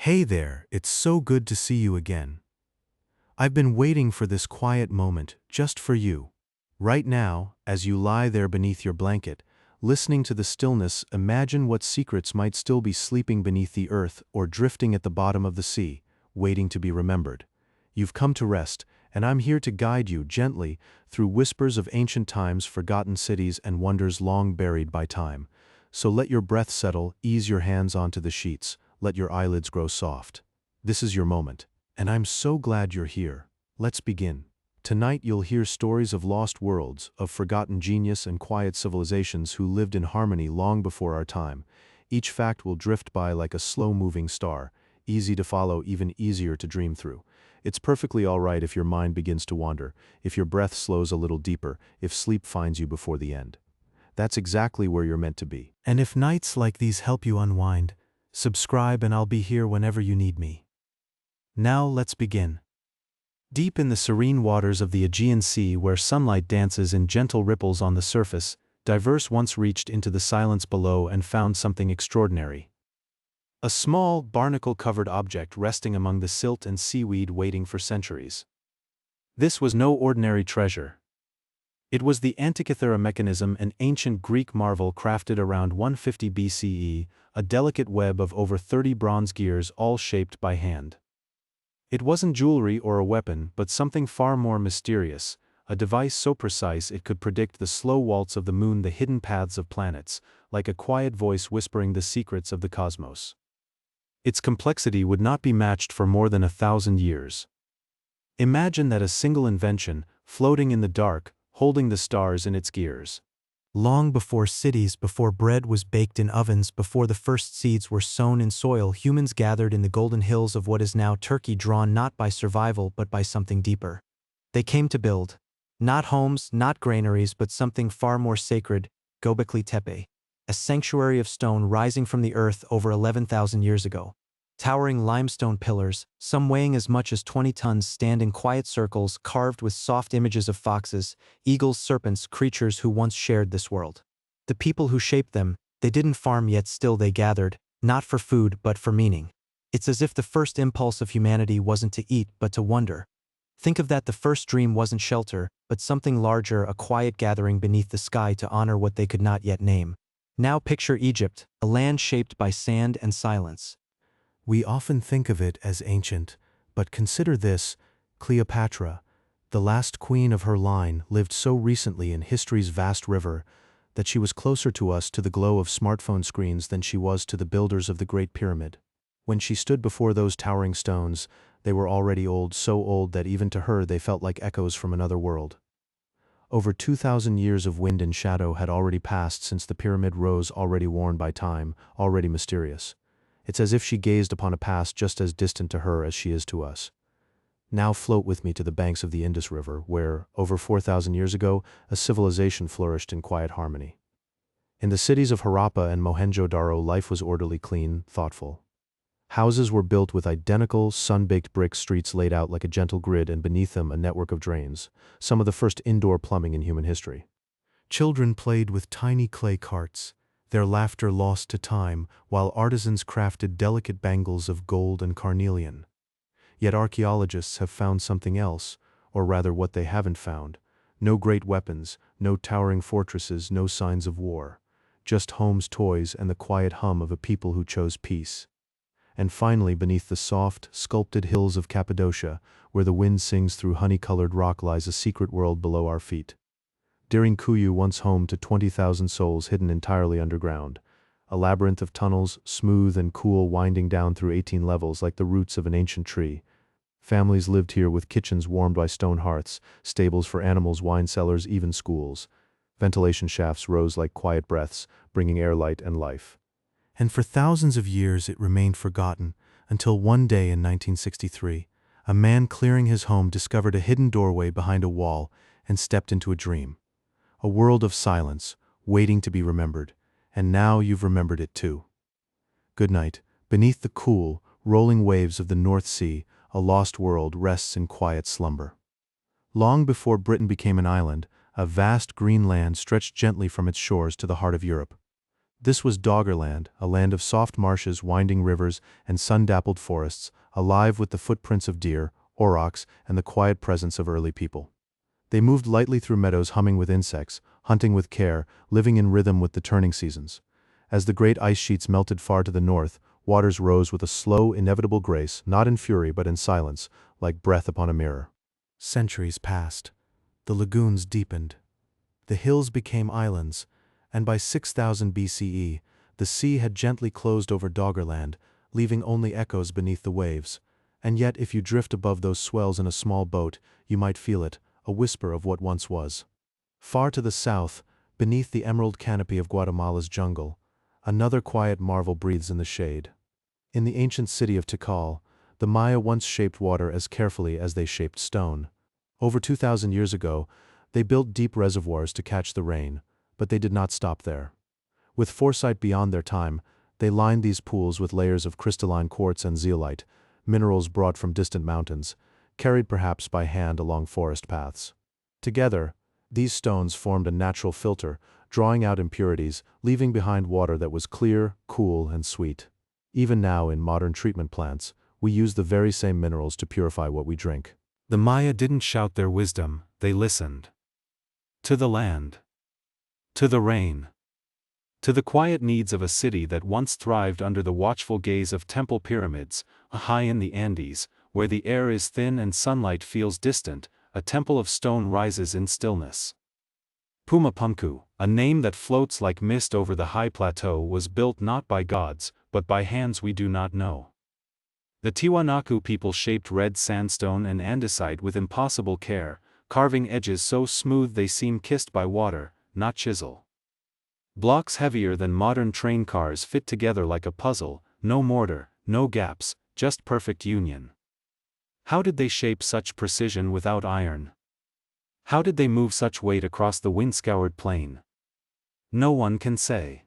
Hey there, it's so good to see you again. I've been waiting for this quiet moment, just for you. Right now, as you lie there beneath your blanket, listening to the stillness, imagine what secrets might still be sleeping beneath the earth or drifting at the bottom of the sea, waiting to be remembered. You've come to rest, and I'm here to guide you gently through whispers of ancient times, forgotten cities, and wonders long buried by time. So let your breath settle, ease your hands onto the sheets, let your eyelids grow soft. This is your moment, and I'm so glad you're here. Let's begin. Tonight you'll hear stories of lost worlds, of forgotten genius and quiet civilizations who lived in harmony long before our time. Each fact will drift by like a slow-moving star, easy to follow, even easier to dream through. It's perfectly all right if your mind begins to wander, if your breath slows a little deeper, if sleep finds you before the end. That's exactly where you're meant to be. And if nights like these help you unwind, subscribe and I'll be here whenever you need me. Now let's begin. Deep in the serene waters of the Aegean Sea, where sunlight dances in gentle ripples on the surface, Diverse once reached into the silence below and found something extraordinary. A small, barnacle-covered object resting among the silt and seaweed, waiting for centuries. This was no ordinary treasure. It was the Antikythera mechanism, an ancient Greek marvel crafted around 150 BCE, a delicate web of over 30 bronze gears all shaped by hand. It wasn't jewelry or a weapon, but something far more mysterious, a device so precise it could predict the slow waltz of the moon, the hidden paths of planets, like a quiet voice whispering the secrets of the cosmos. Its complexity would not be matched for more than 1,000 years. Imagine that, a single invention, floating in the dark, holding the stars in its gears. Long before cities, before bread was baked in ovens, before the first seeds were sown in soil, humans gathered in the golden hills of what is now Turkey, drawn not by survival but by something deeper. They came to build. Not homes, not granaries, but something far more sacred, Göbekli Tepe, a sanctuary of stone rising from the earth over 11,000 years ago. Towering limestone pillars, some weighing as much as 20 tons, stand in quiet circles carved with soft images of foxes, eagles, serpents, creatures who once shared this world. The people who shaped them, they didn't farm, yet still they gathered, not for food but for meaning. It's as if the first impulse of humanity wasn't to eat but to wonder. Think of that, the first dream wasn't shelter, but something larger, a quiet gathering beneath the sky to honor what they could not yet name. Now picture Egypt, a land shaped by sand and silence. We often think of it as ancient, but consider this: Cleopatra, the last queen of her line, lived so recently in history's vast river that she was closer to us, to the glow of smartphone screens, than she was to the builders of the Great Pyramid. When she stood before those towering stones, they were already old, so old that even to her they felt like echoes from another world. Over 2,000 years of wind and shadow had already passed since the pyramid rose, already worn by time, already mysterious. It's as if she gazed upon a past just as distant to her as she is to us. Now float with me to the banks of the Indus River, where, over 4,000 years ago, a civilization flourished in quiet harmony. In the cities of Harappa and Mohenjo-Daro, life was orderly, clean, thoughtful. Houses were built with identical, sun-baked brick, streets laid out like a gentle grid, and beneath them a network of drains, some of the first indoor plumbing in human history. Children played with tiny clay carts, their laughter lost to time, while artisans crafted delicate bangles of gold and carnelian. Yet archaeologists have found something else, or rather what they haven't found. No great weapons, no towering fortresses, no signs of war. Just homes, toys, and the quiet hum of a people who chose peace. And finally, beneath the soft, sculpted hills of Cappadocia, where the wind sings through honey-colored rock, lies a secret world below our feet. Kuyu, once home to 20,000 souls hidden entirely underground. A labyrinth of tunnels, smooth and cool, winding down through 18 levels like the roots of an ancient tree. Families lived here with kitchens warmed by stone hearths, stables for animals, wine cellars, even schools. Ventilation shafts rose like quiet breaths, bringing air, light, and life. And for thousands of years it remained forgotten, until one day in 1963, a man clearing his home discovered a hidden doorway behind a wall and stepped into a dream. A world of silence, waiting to be remembered, and now you've remembered it too. Good night. Beneath the cool, rolling waves of the North Sea, a lost world rests in quiet slumber. Long before Britain became an island, a vast green land stretched gently from its shores to the heart of Europe. This was Doggerland, a land of soft marshes, winding rivers, and sun-dappled forests, alive with the footprints of deer, aurochs, and the quiet presence of early people. They moved lightly through meadows humming with insects, hunting with care, living in rhythm with the turning seasons. As the great ice sheets melted far to the north, waters rose with a slow, inevitable grace, not in fury but in silence, like breath upon a mirror. Centuries passed. The lagoons deepened. The hills became islands, and by 6000 BCE, the sea had gently closed over Doggerland, leaving only echoes beneath the waves. And yet if you drift above those swells in a small boat, you might feel it, a whisper of what once was. Far to the south, beneath the emerald canopy of Guatemala's jungle, another quiet marvel breathes in the shade. In the ancient city of Tikal, the Maya once shaped water as carefully as they shaped stone. Over 2,000 years ago, they built deep reservoirs to catch the rain, but they did not stop there. With foresight beyond their time, they lined these pools with layers of crystalline quartz and zeolite, minerals brought from distant mountains, carried perhaps by hand along forest paths. Together, these stones formed a natural filter, drawing out impurities, leaving behind water that was clear, cool, and sweet. Even now in modern treatment plants, we use the very same minerals to purify what we drink. The Maya didn't shout their wisdom, they listened. To the land. To the rain. To the quiet needs of a city that once thrived under the watchful gaze of temple pyramids, high in the Andes, where the air is thin and sunlight feels distant, a temple of stone rises in stillness. Pumapunku, a name that floats like mist over the high plateau, was built not by gods, but by hands we do not know. The Tiwanaku people shaped red sandstone and andesite with impossible care, carving edges so smooth they seem kissed by water, not chisel. Blocks heavier than modern train cars fit together like a puzzle, no mortar, no gaps, just perfect union. How did they shape such precision without iron? How did they move such weight across the wind-scoured plain? No one can say.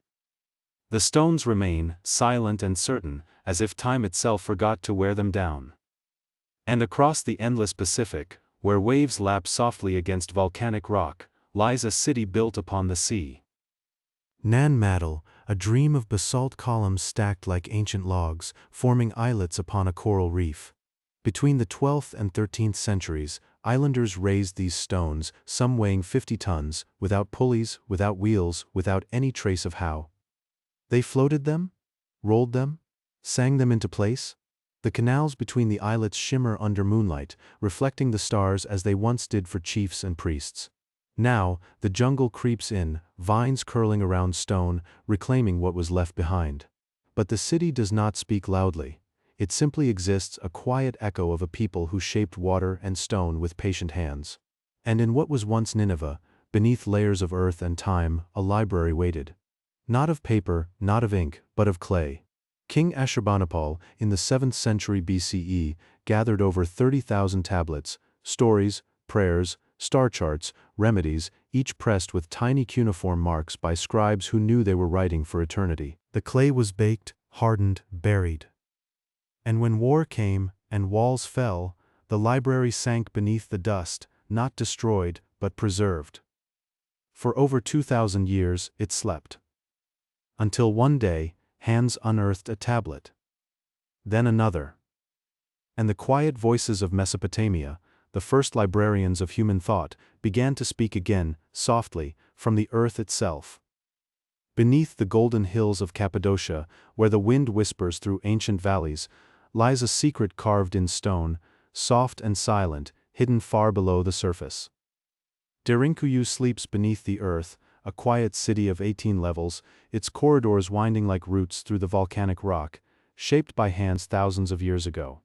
The stones remain, silent and certain, as if time itself forgot to wear them down. And across the endless Pacific, where waves lap softly against volcanic rock, lies a city built upon the sea. Nan Madol, a dream of basalt columns stacked like ancient logs, forming islets upon a coral reef. Between the 12th and 13th centuries, islanders raised these stones, some weighing 50 tons, without pulleys, without wheels, without any trace of how. They floated them? Rolled them? Sang them into place? The canals between the islets shimmer under moonlight, reflecting the stars as they once did for chiefs and priests. Now, the jungle creeps in, vines curling around stone, reclaiming what was left behind. But the city does not speak loudly. It simply exists, a quiet echo of a people who shaped water and stone with patient hands. And in what was once Nineveh, beneath layers of earth and time, a library waited. Not of paper, not of ink, but of clay. King Ashurbanipal, in the 7th century BCE, gathered over 30,000 tablets, stories, prayers, star charts, remedies, each pressed with tiny cuneiform marks by scribes who knew they were writing for eternity. The clay was baked, hardened, buried. And when war came, and walls fell, the library sank beneath the dust, not destroyed, but preserved. For over 2,000 years it slept. Until one day, hands unearthed a tablet. Then another. And the quiet voices of Mesopotamia, the first librarians of human thought, began to speak again, softly, from the earth itself. Beneath the golden hills of Cappadocia, where the wind whispers through ancient valleys, lies a secret carved in stone, soft and silent, hidden far below the surface. Derinkuyu sleeps beneath the earth, a quiet city of 18 levels, its corridors winding like roots through the volcanic rock, shaped by hands thousands of years ago.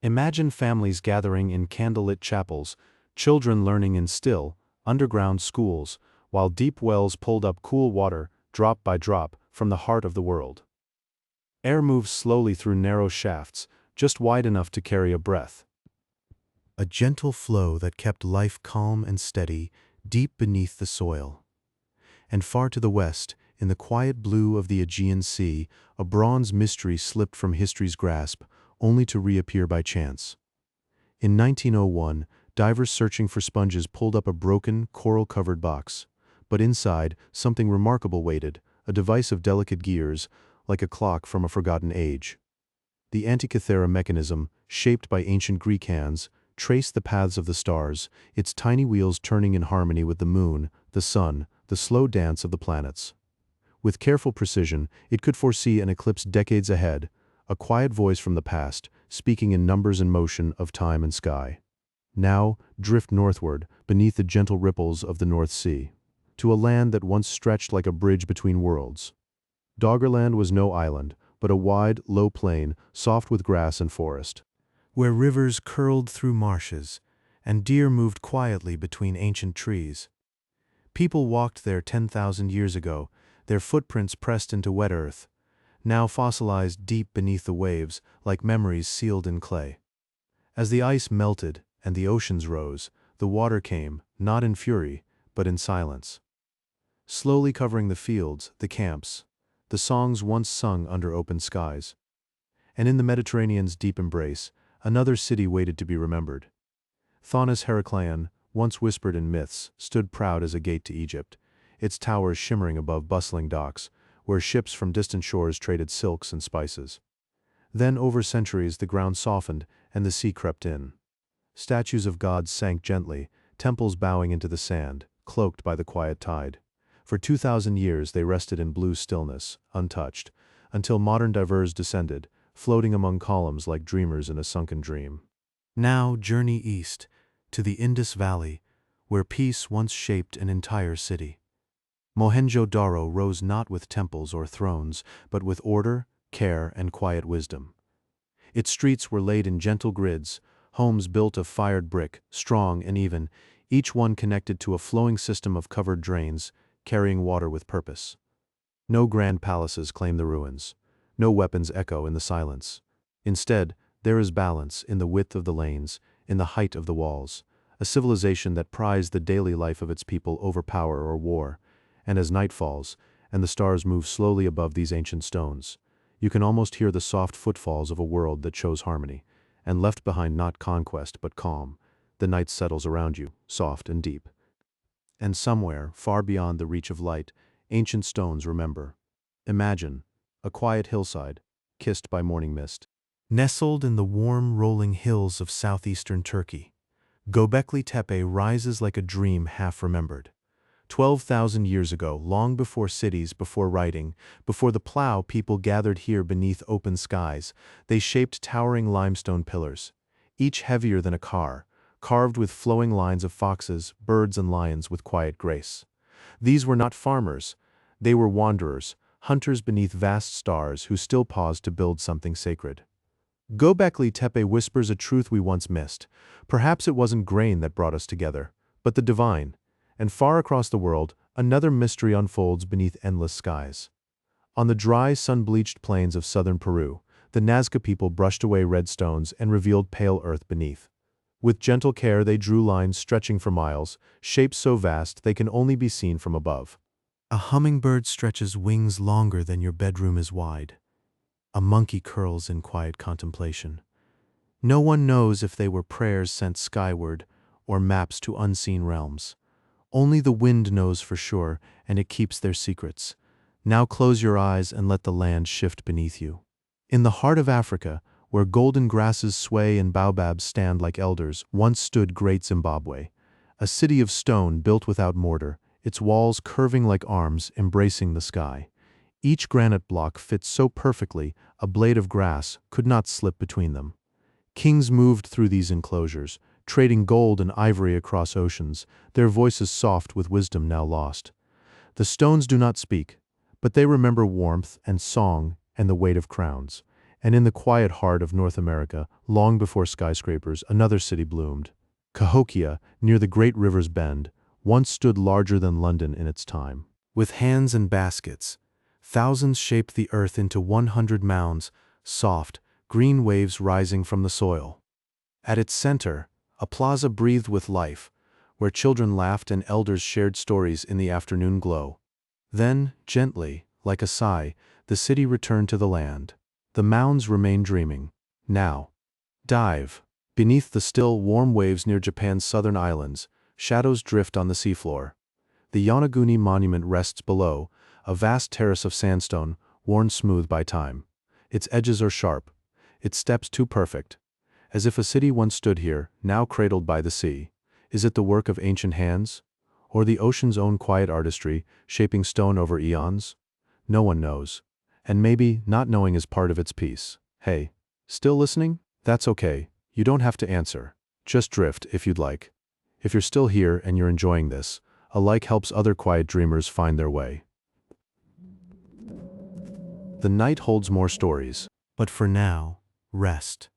Imagine families gathering in candlelit chapels, children learning in still, underground schools, while deep wells pulled up cool water, drop by drop, from the heart of the world. Air moves slowly through narrow shafts, just wide enough to carry a breath. A gentle flow that kept life calm and steady, deep beneath the soil. And far to the west, in the quiet blue of the Aegean Sea, a bronze mystery slipped from history's grasp, only to reappear by chance. In 1901, divers searching for sponges pulled up a broken, coral-covered box. But inside, something remarkable waited, a device of delicate gears, like a clock from a forgotten age. The Antikythera mechanism, shaped by ancient Greek hands, traced the paths of the stars, its tiny wheels turning in harmony with the moon, the sun, the slow dance of the planets. With careful precision, it could foresee an eclipse decades ahead, a quiet voice from the past, speaking in numbers and motion of time and sky. Now, drift northward, beneath the gentle ripples of the North Sea, to a land that once stretched like a bridge between worlds. Doggerland was no island, but a wide, low plain, soft with grass and forest, where rivers curled through marshes, and deer moved quietly between ancient trees. People walked there 10,000 years ago, their footprints pressed into wet earth, now fossilized deep beneath the waves like memories sealed in clay. As the ice melted and the oceans rose, the water came, not in fury, but in silence. Slowly covering the fields, the camps, the songs once sung under open skies. And in the Mediterranean's deep embrace, another city waited to be remembered. Thonis Heracleion, once whispered in myths, stood proud as a gate to Egypt, its towers shimmering above bustling docks, where ships from distant shores traded silks and spices. Then over centuries the ground softened and the sea crept in. Statues of gods sank gently, temples bowing into the sand, cloaked by the quiet tide. For 2,000 years they rested in blue stillness, untouched, until modern divers descended, floating among columns like dreamers in a sunken dream. Now journey east, to the Indus Valley, where peace once shaped an entire city. Mohenjo-Daro rose not with temples or thrones, but with order, care, and quiet wisdom. Its streets were laid in gentle grids, homes built of fired brick, strong and even, each one connected to a flowing system of covered drains, carrying water with purpose. No grand palaces claim the ruins. No weapons echo in the silence. Instead, there is balance in the width of the lanes, in the height of the walls, a civilization that prized the daily life of its people over power or war. And as night falls, and the stars move slowly above these ancient stones, you can almost hear the soft footfalls of a world that chose harmony, and left behind not conquest but calm. The night settles around you, soft and deep. And somewhere, far beyond the reach of light, ancient stones remember. Imagine a quiet hillside, kissed by morning mist. Nestled in the warm, rolling hills of southeastern Turkey, Göbekli Tepe rises like a dream half-remembered. 12,000 years ago, long before cities, before writing, before the plow, people gathered here beneath open skies. They shaped towering limestone pillars, each heavier than a car, carved with flowing lines of foxes, birds, and lions with quiet grace. These were not farmers. They were wanderers, hunters beneath vast stars who still paused to build something sacred. Göbekli Tepe whispers a truth we once missed. Perhaps it wasn't grain that brought us together, but the divine. And far across the world, another mystery unfolds beneath endless skies. On the dry, sun-bleached plains of southern Peru, the Nazca people brushed away red stones and revealed pale earth beneath. With gentle care they drew lines stretching for miles, shapes so vast they can only be seen from above. A hummingbird stretches wings longer than your bedroom is wide. A monkey curls in quiet contemplation. No one knows if they were prayers sent skyward or maps to unseen realms. Only the wind knows for sure, and it keeps their secrets. Now close your eyes and let the land shift beneath you. In the heart of Africa, where golden grasses sway and baobabs stand like elders, once stood great Zimbabwe, a city of stone built without mortar, its walls curving like arms embracing the sky. Each granite block fits so perfectly, a blade of grass could not slip between them. Kings moved through these enclosures, trading gold and ivory across oceans, their voices soft with wisdom now lost. The stones do not speak, but they remember warmth and song and the weight of crowns. And in the quiet heart of North America, long before skyscrapers, another city bloomed. Cahokia, near the great river's bend, once stood larger than London in its time. With hands and baskets, thousands shaped the earth into 100 mounds, soft, green waves rising from the soil. At its center, a plaza breathed with life, where children laughed and elders shared stories in the afternoon glow. Then, gently, like a sigh, the city returned to the land. The mounds remain dreaming. Now, dive. Beneath the still, warm waves near Japan's southern islands, shadows drift on the seafloor. The Yonaguni Monument rests below, a vast terrace of sandstone, worn smooth by time. Its edges are sharp, its steps too perfect, as if a city once stood here, now cradled by the sea. Is it the work of ancient hands? Or the ocean's own quiet artistry, shaping stone over eons? No one knows. And maybe not knowing is part of its peace. Hey, still listening? That's okay. You don't have to answer. Just drift if you'd like. If you're still here and you're enjoying this, a like helps other quiet dreamers find their way. The night holds more stories, but for now, rest.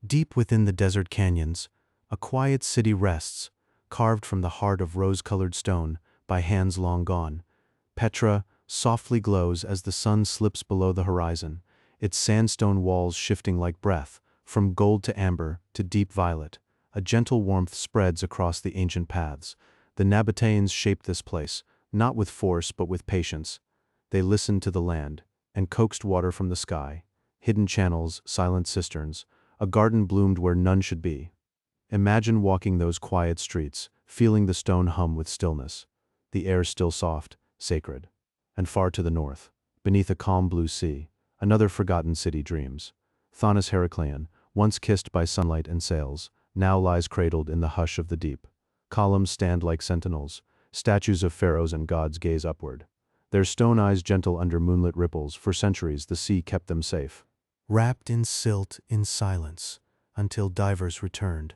Deep within the desert canyons, a quiet city rests, carved from the heart of rose-colored stone by hands long gone. Petra softly glows as the sun slips below the horizon, its sandstone walls shifting like breath, from gold to amber to deep violet. A gentle warmth spreads across the ancient paths. The Nabateans shaped this place, not with force but with patience. They listened to the land and coaxed water from the sky. Hidden channels, silent cisterns, a garden bloomed where none should be. Imagine walking those quiet streets, feeling the stone hum with stillness. The air still soft, sacred. And far to the north, beneath a calm blue sea, another forgotten city dreams. Thanis Heraclean, once kissed by sunlight and sails, now lies cradled in the hush of the deep. Columns stand like sentinels, statues of pharaohs and gods gaze upward. Their stone eyes gentle under moonlit ripples, for centuries the sea kept them safe. Wrapped in silt in silence, until divers returned,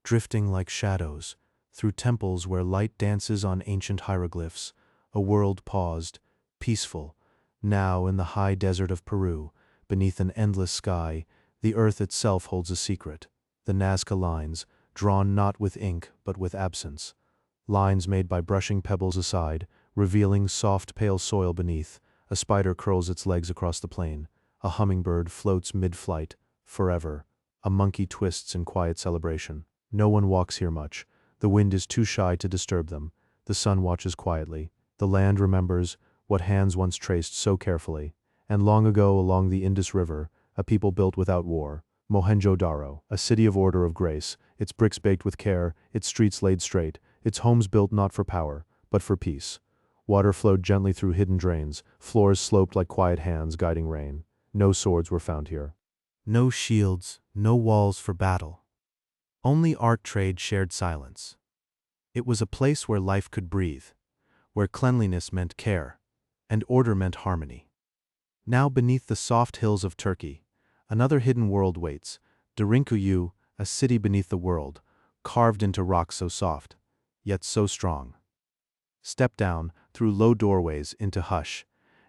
drifting like shadows, through temples where light dances on ancient hieroglyphs, a world paused, peaceful. Now in the high desert of Peru, beneath an endless sky, the earth itself holds a secret. The Nazca lines, drawn not with ink but with absence. Lines made by brushing pebbles aside, revealing soft pale soil beneath. A spider curls its legs across the plain. A hummingbird floats mid-flight, forever. A monkey twists in quiet celebration. No one walks here much. The wind is too shy to disturb them. The sun watches quietly. The land remembers what hands once traced so carefully. And long ago along the Indus River, a people built without war. Mohenjo-Daro, a city of order of grace, its bricks baked with care, its streets laid straight, its homes built not for power, but for peace. Water flowed gently through hidden drains, floors sloped like quiet hands guiding rain. No swords were found here. No shields, no walls for battle. Only art trade shared silence. It was a place where life could breathe, where cleanliness meant care, and order meant harmony. Now beneath the soft hills of Turkey, another hidden world waits, Derinkuyu, a city beneath the world, carved into rock so soft, yet so strong. Step down, through low doorways, into hush.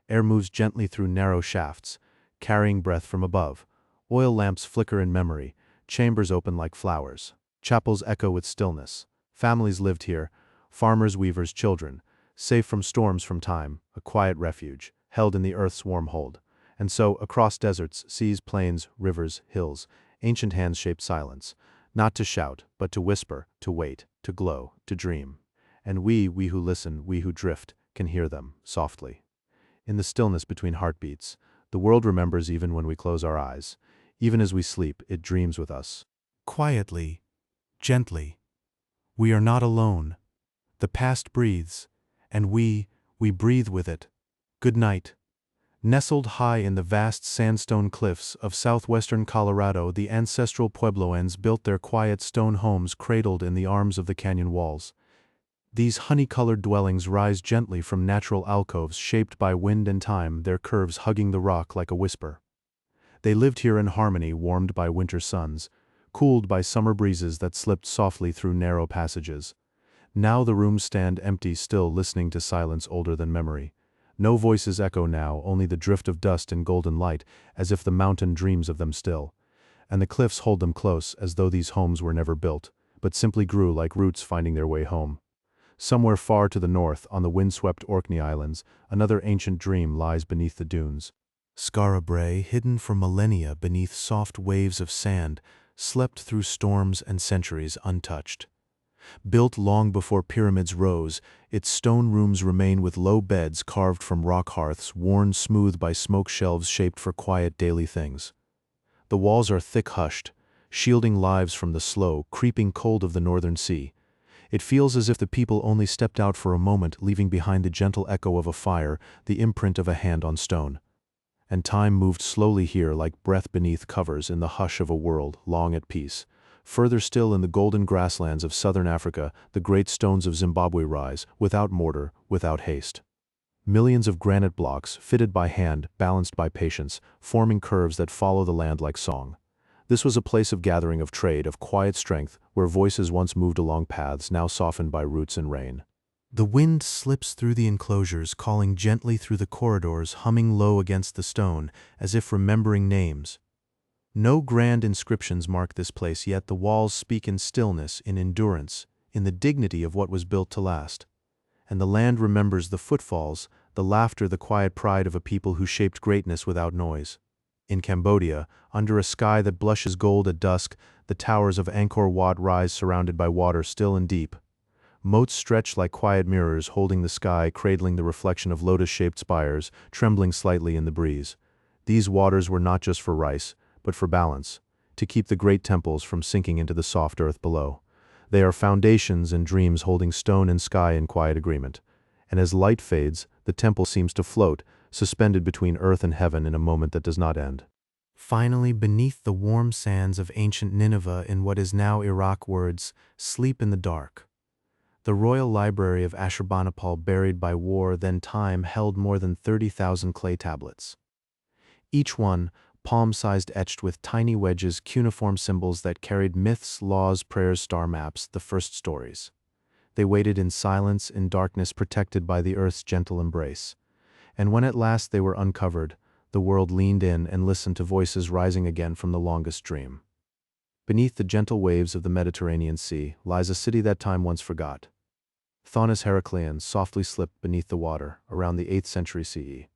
Air moves gently through narrow shafts, carrying breath from above. Oil lamps flicker in memory, chambers open like flowers. Chapels echo with stillness. Families lived here, farmers, weavers, children, safe from storms from time, a quiet refuge, held in the earth's warm hold. And so, across deserts, seas, plains, rivers, hills, ancient hands shaped silence, not to shout, but to whisper, to wait, to glow, to dream. And we who listen, we who drift, can hear them, softly. In the stillness between heartbeats, the world remembers even when we close our eyes. Even as we sleep, it dreams with us. Quietly, gently. We are not alone. The past breathes, and we breathe with it. Good night. Nestled high in the vast sandstone cliffs of southwestern Colorado, the ancestral Puebloans built their quiet stone homes cradled in the arms of the canyon walls. These honey-colored dwellings rise gently from natural alcoves shaped by wind and time, their curves hugging the rock like a whisper. They lived here in harmony, warmed by winter suns, cooled by summer breezes that slipped softly through narrow passages. Now the rooms stand empty, still listening to silence older than memory. No voices echo now, only the drift of dust and golden light, as if the mountain dreams of them still. And the cliffs hold them close, as though these homes were never built, but simply grew like roots finding their way home. Somewhere far to the north, on the windswept Orkney Islands, another ancient dream lies beneath the dunes. Skara Brae, hidden for millennia beneath soft waves of sand, slept through storms and centuries untouched. Built long before pyramids rose, its stone rooms remain with low beds carved from rock hearths worn smooth by smoke shelves shaped for quiet daily things. The walls are thick-hushed, shielding lives from the slow, creeping cold of the northern sea. It feels as if the people only stepped out for a moment, leaving behind the gentle echo of a fire, the imprint of a hand on stone. And time moved slowly here like breath beneath covers in the hush of a world long at peace. Further still in the golden grasslands of southern Africa, the great stones of Zimbabwe rise, without mortar, without haste. Millions of granite blocks, fitted by hand, balanced by patience, forming curves that follow the land like song. This was a place of gathering, of trade, of quiet strength, where voices once moved along paths now softened by roots and rain. The wind slips through the enclosures, calling gently through the corridors, humming low against the stone, as if remembering names. No grand inscriptions mark this place, yet the walls speak in stillness, in endurance, in the dignity of what was built to last. And the land remembers the footfalls, the laughter, the quiet pride of a people who shaped greatness without noise. In Cambodia, under a sky that blushes gold at dusk, the towers of Angkor Wat rise surrounded by water still and deep. Moats stretch like quiet mirrors, holding the sky, cradling the reflection of lotus-shaped spires, trembling slightly in the breeze. These waters were not just for rice, but for balance, to keep the great temples from sinking into the soft earth below. They are foundations and dreams holding stone and sky in quiet agreement. And as light fades, the temple seems to float, suspended between earth and heaven in a moment that does not end. Finally, beneath the warm sands of ancient Nineveh in what is now Iraq, words sleep in the dark. The royal library of Ashurbanipal, buried by war then time, held more than 30,000 clay tablets. Each one, palm-sized, etched with tiny wedges, cuneiform symbols that carried myths, laws, prayers, star maps, the first stories. They waited in silence, in darkness, protected by the earth's gentle embrace. And when at last they were uncovered, the world leaned in and listened to voices rising again from the longest dream. Beneath the gentle waves of the Mediterranean Sea lies a city that time once forgot. Thonis Heraclean softly slipped beneath the water around the 8th century CE.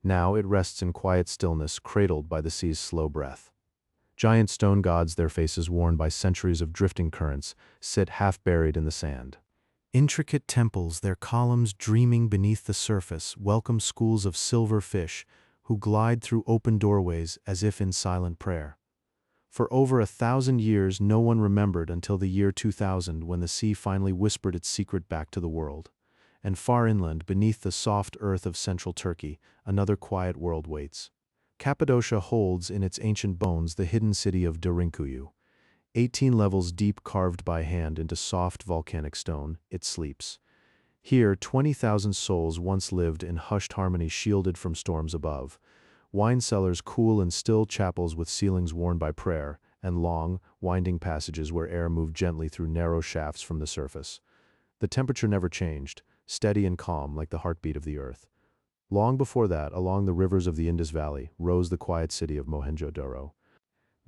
Now it rests in quiet stillness, cradled by the sea's slow breath. Giant stone gods, their faces worn by centuries of drifting currents, sit half buried in the sand. Intricate temples, their columns dreaming beneath the surface, welcome schools of silver fish who glide through open doorways as if in silent prayer. For over 1,000 years no one remembered until the year 2000, when the sea finally whispered its secret back to the world. And far inland, beneath the soft earth of central Turkey, another quiet world waits. Cappadocia holds in its ancient bones the hidden city of Derinkuyu. 18 levels deep, carved by hand into soft volcanic stone, it sleeps. Here 20,000 souls once lived in hushed harmony, shielded from storms above. Wine cellars cool and still, chapels with ceilings worn by prayer, and long, winding passages where air moved gently through narrow shafts from the surface. The temperature never changed, steady and calm like the heartbeat of the earth. Long before that, along the rivers of the Indus Valley, rose the quiet city of Mohenjo-daro.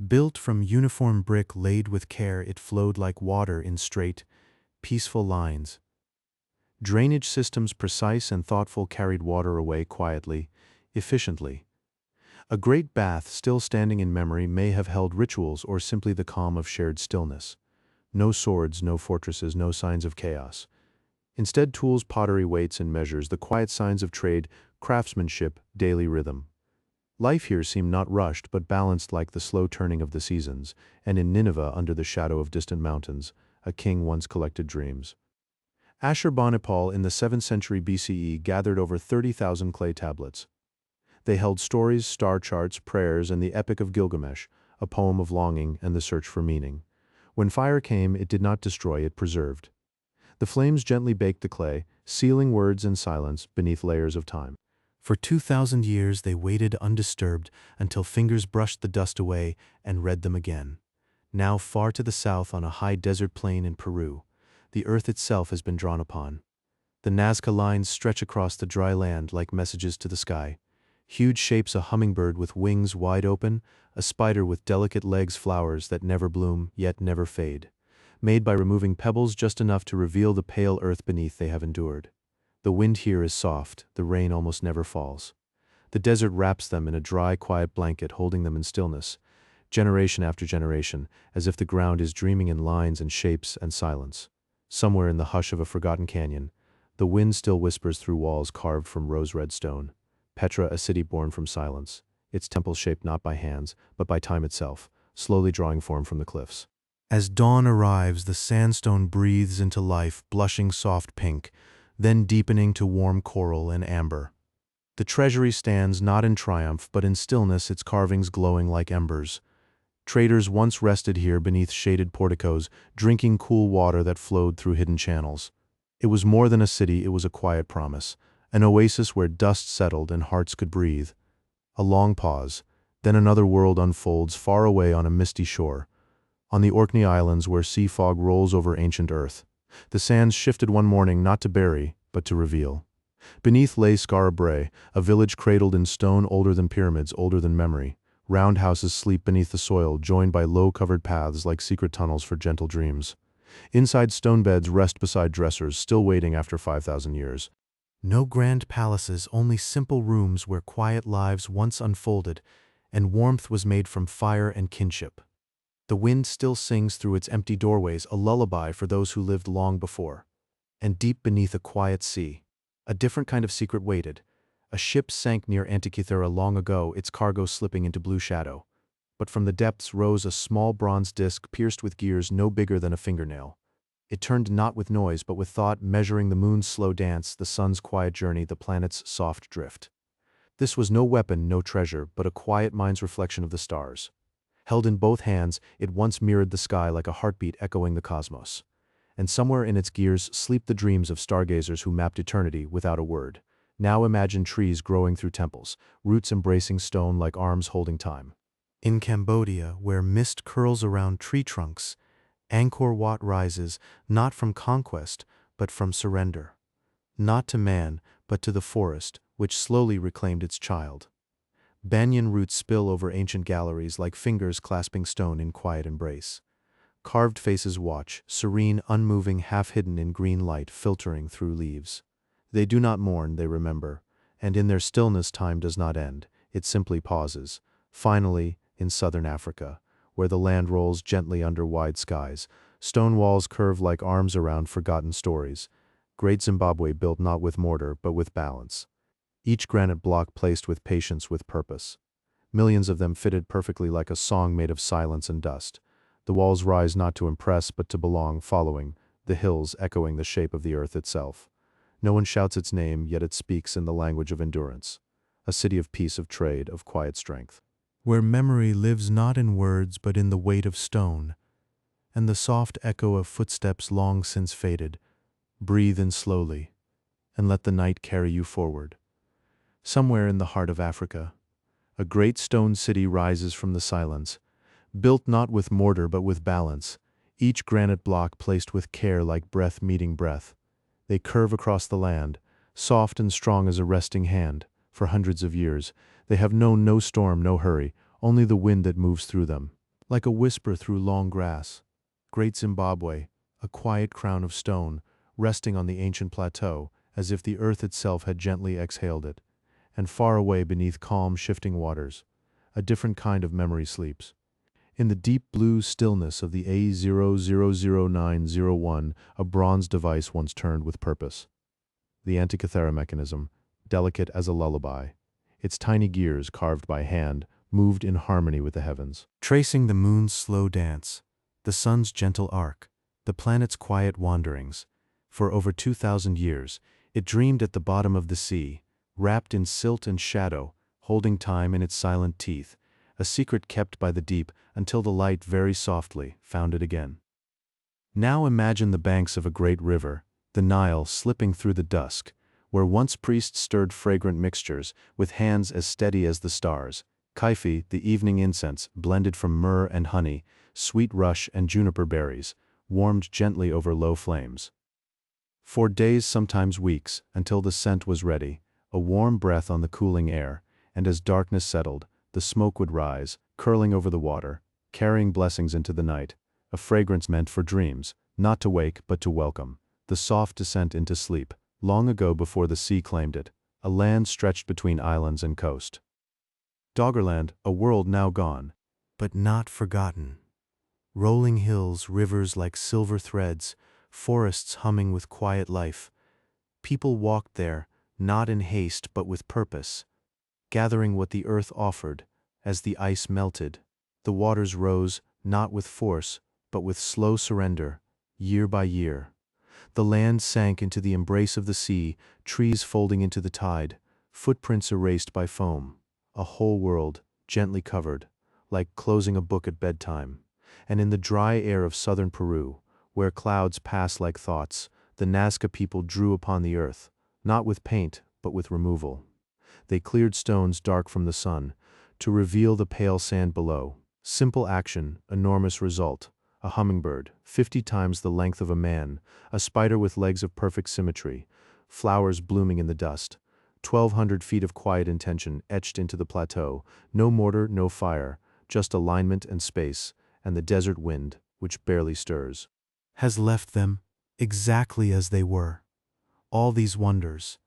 Built from uniform brick laid with care, it flowed like water in straight, peaceful lines. Drainage systems precise and thoughtful carried water away quietly, efficiently. A great bath still standing in memory may have held rituals or simply the calm of shared stillness. No swords, no fortresses, no signs of chaos. Instead, tools, pottery, weights, and measures, the quiet signs of trade, craftsmanship, daily rhythm. Life here seemed not rushed but balanced like the slow turning of the seasons, and in Nineveh, under the shadow of distant mountains, a king once collected dreams. Ashurbanipal in the 7th century BCE gathered over 30,000 clay tablets. They held stories, star charts, prayers, and the Epic of Gilgamesh, a poem of longing and the search for meaning. When fire came, it did not destroy, it preserved. The flames gently baked the clay, sealing words in silence beneath layers of time. For 2,000 years they waited undisturbed until fingers brushed the dust away and read them again. Now far to the south, on a high desert plain in Peru, the earth itself has been drawn upon. The Nazca lines stretch across the dry land like messages to the sky. Huge shapes, a hummingbird with wings wide open, a spider with delicate legs, flowers that never bloom yet never fade. Made by removing pebbles just enough to reveal the pale earth beneath they have endured. The wind here is soft, the rain almost never falls. The desert wraps them in a dry, quiet blanket, holding them in stillness, generation after generation, as if the ground is dreaming in lines and shapes and silence. Somewhere in the hush of a forgotten canyon, the wind still whispers through walls carved from rose-red stone. Petra, a city born from silence, its temple shaped not by hands, but by time itself, slowly drawing form from the cliffs. As dawn arrives, the sandstone breathes into life, blushing soft pink, then deepening to warm coral and amber. The treasury stands not in triumph, but in stillness, its carvings glowing like embers. Traders once rested here beneath shaded porticos, drinking cool water that flowed through hidden channels. It was more than a city, it was a quiet promise, an oasis where dust settled and hearts could breathe. A long pause, then another world unfolds far away on a misty shore. On the Orkney Islands, where sea fog rolls over ancient earth, the sands shifted one morning not to bury, but to reveal. Beneath lay Skara Brae, a village cradled in stone older than pyramids, older than memory. Round houses sleep beneath the soil, joined by low-covered paths like secret tunnels for gentle dreams. Inside, stone beds rest beside dressers, still waiting after 5,000 years. No grand palaces, only simple rooms where quiet lives once unfolded, and warmth was made from fire and kinship. The wind still sings through its empty doorways, a lullaby for those who lived long before. And deep beneath a quiet sea, a different kind of secret waited. A ship sank near Antikythera long ago, its cargo slipping into blue shadow. But from the depths rose a small bronze disc pierced with gears no bigger than a fingernail. It turned not with noise but with thought, measuring the moon's slow dance, the sun's quiet journey, the planet's soft drift. This was no weapon, no treasure, but a quiet mind's reflection of the stars. Held in both hands, it once mirrored the sky like a heartbeat echoing the cosmos. And somewhere in its gears sleep the dreams of stargazers who mapped eternity without a word. Now imagine trees growing through temples, roots embracing stone like arms holding time. In Cambodia, where mist curls around tree trunks, Angkor Wat rises not from conquest, but from surrender. Not to man, but to the forest, which slowly reclaimed its child. Banyan roots spill over ancient galleries like fingers clasping stone in quiet embrace. Carved faces watch, serene, unmoving, half-hidden in green light filtering through leaves. They do not mourn, they remember, and in their stillness time does not end, it simply pauses. Finally, in southern Africa, where the land rolls gently under wide skies, stone walls curve like arms around forgotten stories. Great Zimbabwe built not with mortar but with balance. Each granite block placed with patience, with purpose. Millions of them fitted perfectly like a song made of silence and dust. The walls rise not to impress but to belong, following, the hills echoing the shape of the earth itself. No one shouts its name, yet it speaks in the language of endurance. A city of peace, of trade, of quiet strength. Where memory lives not in words but in the weight of stone, and the soft echo of footsteps long since faded. Breathe in slowly, and let the night carry you forward. Somewhere in the heart of Africa, a great stone city rises from the silence, built not with mortar but with balance, each granite block placed with care like breath meeting breath. They curve across the land, soft and strong as a resting hand. For hundreds of years, they have known no storm, no hurry, only the wind that moves through them. Like a whisper through long grass, great Zimbabwe, a quiet crown of stone, resting on the ancient plateau, as if the earth itself had gently exhaled it. And far away beneath calm, shifting waters, a different kind of memory sleeps. In the deep blue stillness of the A000901, a bronze device once turned with purpose. The Antikythera mechanism, delicate as a lullaby, its tiny gears carved by hand, moved in harmony with the heavens. Tracing the moon's slow dance, the sun's gentle arc, the planet's quiet wanderings, for over 2,000 years, it dreamed at the bottom of the sea, wrapped in silt and shadow, holding time in its silent teeth, a secret kept by the deep until the light very softly found it again. Now imagine the banks of a great river, the Nile slipping through the dusk, where once priests stirred fragrant mixtures with hands as steady as the stars. Kaifi, the evening incense, blended from myrrh and honey, sweet rush and juniper berries, warmed gently over low flames. For days, sometimes weeks, until the scent was ready, a warm breath on the cooling air, and as darkness settled, the smoke would rise, curling over the water, carrying blessings into the night, a fragrance meant for dreams, not to wake but to welcome, the soft descent into sleep, long ago before the sea claimed it, a land stretched between islands and coast. Doggerland, a world now gone, but not forgotten. Rolling hills, rivers like silver threads, forests humming with quiet life. People walked there, not in haste but with purpose, gathering what the earth offered. As the ice melted, the waters rose, not with force, but with slow surrender, year by year. The land sank into the embrace of the sea, trees folding into the tide, footprints erased by foam, a whole world gently covered, like closing a book at bedtime. And in the dry air of southern Peru, where clouds pass like thoughts, the Nazca people drew upon the earth, not with paint, but with removal. They cleared stones dark from the sun, to reveal the pale sand below. Simple action, enormous result. A hummingbird, 50 times the length of a man, a spider with legs of perfect symmetry, flowers blooming in the dust. 1,200 feet of quiet intention etched into the plateau, no mortar, no fire, just alignment and space, and the desert wind, which barely stirs, has left them exactly as they were. All these wonders,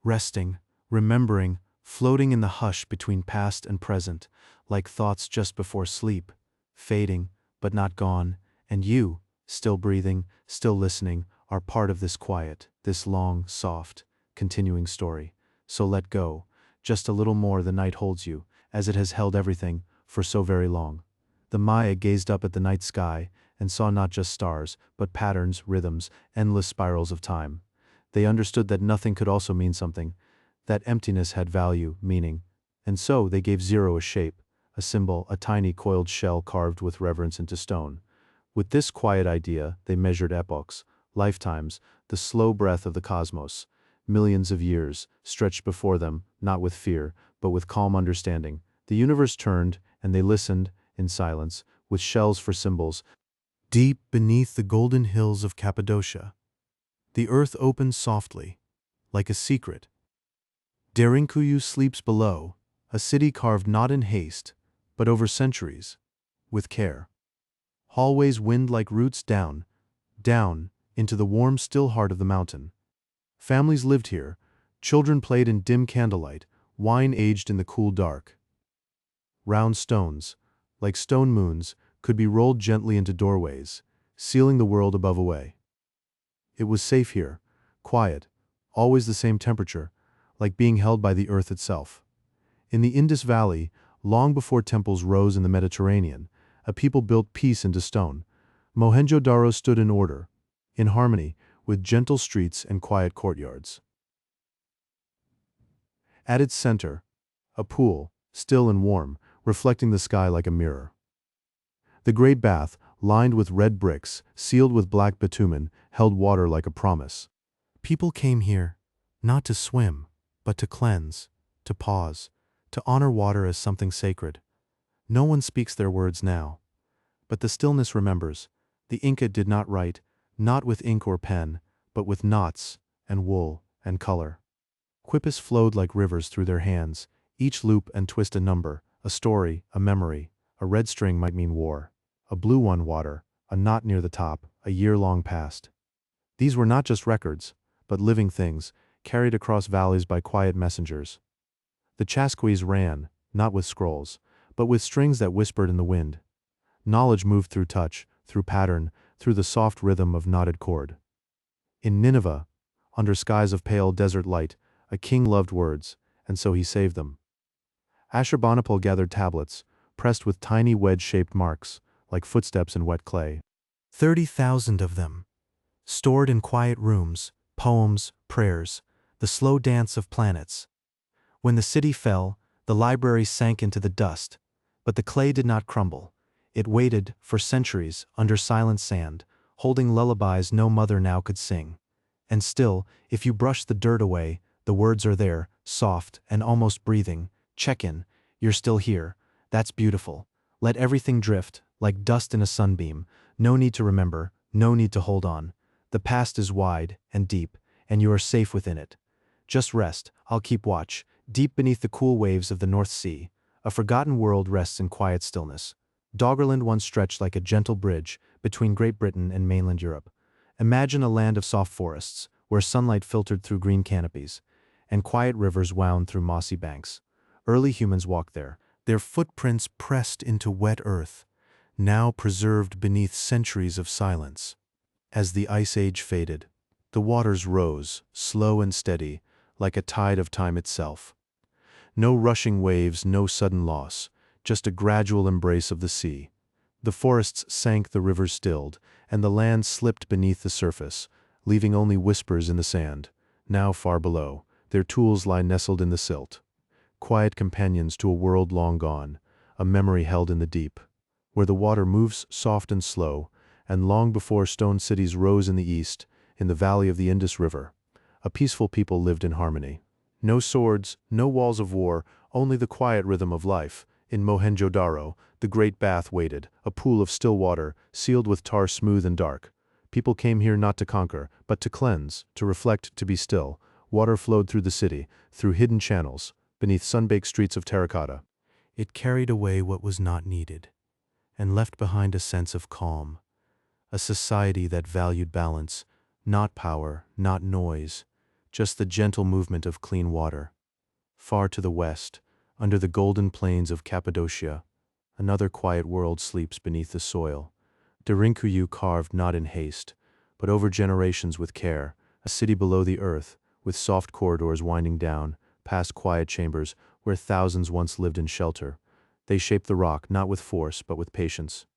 resting, remembering, floating in the hush between past and present, like thoughts just before sleep, fading, but not gone, and you, still breathing, still listening, are part of this quiet, this long, soft, continuing story. So let go, just a little more the night holds you, as it has held everything, for so very long. The Maya gazed up at the night sky, and saw not just stars, but patterns, rhythms, endless spirals of time. They understood that nothing could also mean something, that emptiness had value, meaning, and so they gave zero a shape, a symbol, a tiny coiled shell carved with reverence into stone. With this quiet idea, they measured epochs, lifetimes, the slow breath of the cosmos. Millions of years stretched before them, not with fear, but with calm understanding. The universe turned, and they listened, in silence, with shells for symbols. Deep beneath the golden hills of Cappadocia, the earth opened softly, like a secret. Derinkuyu sleeps below, a city carved not in haste, but over centuries, with care. Hallways wind like roots down, down, into the warm still heart of the mountain. Families lived here, children played in dim candlelight, wine aged in the cool dark. Round stones, like stone moons, could be rolled gently into doorways, sealing the world above away. It was safe here, quiet, always the same temperature, like being held by the earth itself. In the Indus Valley, long before temples rose in the Mediterranean, a people built peace into stone. Mohenjo-daro stood in order, in harmony, with gentle streets and quiet courtyards. At its center, a pool, still and warm, reflecting the sky like a mirror. The great bath, lined with red bricks, sealed with black bitumen, held water like a promise. People came here, not to swim, but to cleanse, to pause, to honor water as something sacred. No one speaks their words now, but the stillness remembers. The Inca did not write, not with ink or pen, but with knots, and wool, and color. Quippus flowed like rivers through their hands, each loop and twist a number, a story, a memory. A red string might mean war, a blue one water, a knot near the top, a year long past. These were not just records, but living things, carried across valleys by quiet messengers. The chasquis ran, not with scrolls, but with strings that whispered in the wind. Knowledge moved through touch, through pattern, through the soft rhythm of knotted cord. In Nineveh, under skies of pale desert light, a king loved words, and so he saved them. Ashurbanipal gathered tablets, pressed with tiny wedge-shaped marks, like footsteps in wet clay. 30,000 of them, stored in quiet rooms, poems, prayers, the slow dance of planets. When the city fell, the library sank into the dust, but the clay did not crumble. It waited, for centuries, under silent sand, holding lullabies no mother now could sing. And still, if you brush the dirt away, the words are there, soft and almost breathing. Check in, you're still here. That's beautiful. Let everything drift, like dust in a sunbeam. No need to remember, no need to hold on. The past is wide and deep, and you are safe within it. Just rest, I'll keep watch. Deep beneath the cool waves of the North Sea, a forgotten world rests in quiet stillness. Doggerland once stretched like a gentle bridge between Great Britain and mainland Europe. Imagine a land of soft forests, where sunlight filtered through green canopies, and quiet rivers wound through mossy banks. Early humans walked there, their footprints pressed into wet earth, now preserved beneath centuries of silence. As the ice age faded, the waters rose, slow and steady, like a tide of time itself. No rushing waves, no sudden loss, just a gradual embrace of the sea. The forests sank, the rivers stilled, and the land slipped beneath the surface, leaving only whispers in the sand. Now far below, their tools lie nestled in the silt. Quiet companions to a world long gone, a memory held in the deep, where the water moves soft and slow, and long before stone cities rose in the east, in the valley of the Indus River, a peaceful people lived in harmony. No swords, no walls of war, only the quiet rhythm of life. In Mohenjo-daro, the great bath waited, a pool of still water, sealed with tar smooth and dark. People came here not to conquer, but to cleanse, to reflect, to be still. Water flowed through the city, through hidden channels, beneath sun-baked streets of terracotta. It carried away what was not needed, and left behind a sense of calm, a society that valued balance, not power, not noise, just the gentle movement of clean water. Far to the west, under the golden plains of Cappadocia, another quiet world sleeps beneath the soil. Derinkuyu carved not in haste, but over generations with care, a city below the earth, with soft corridors winding down, past quiet chambers where thousands once lived in shelter. They shape the rock not with force, but with patience.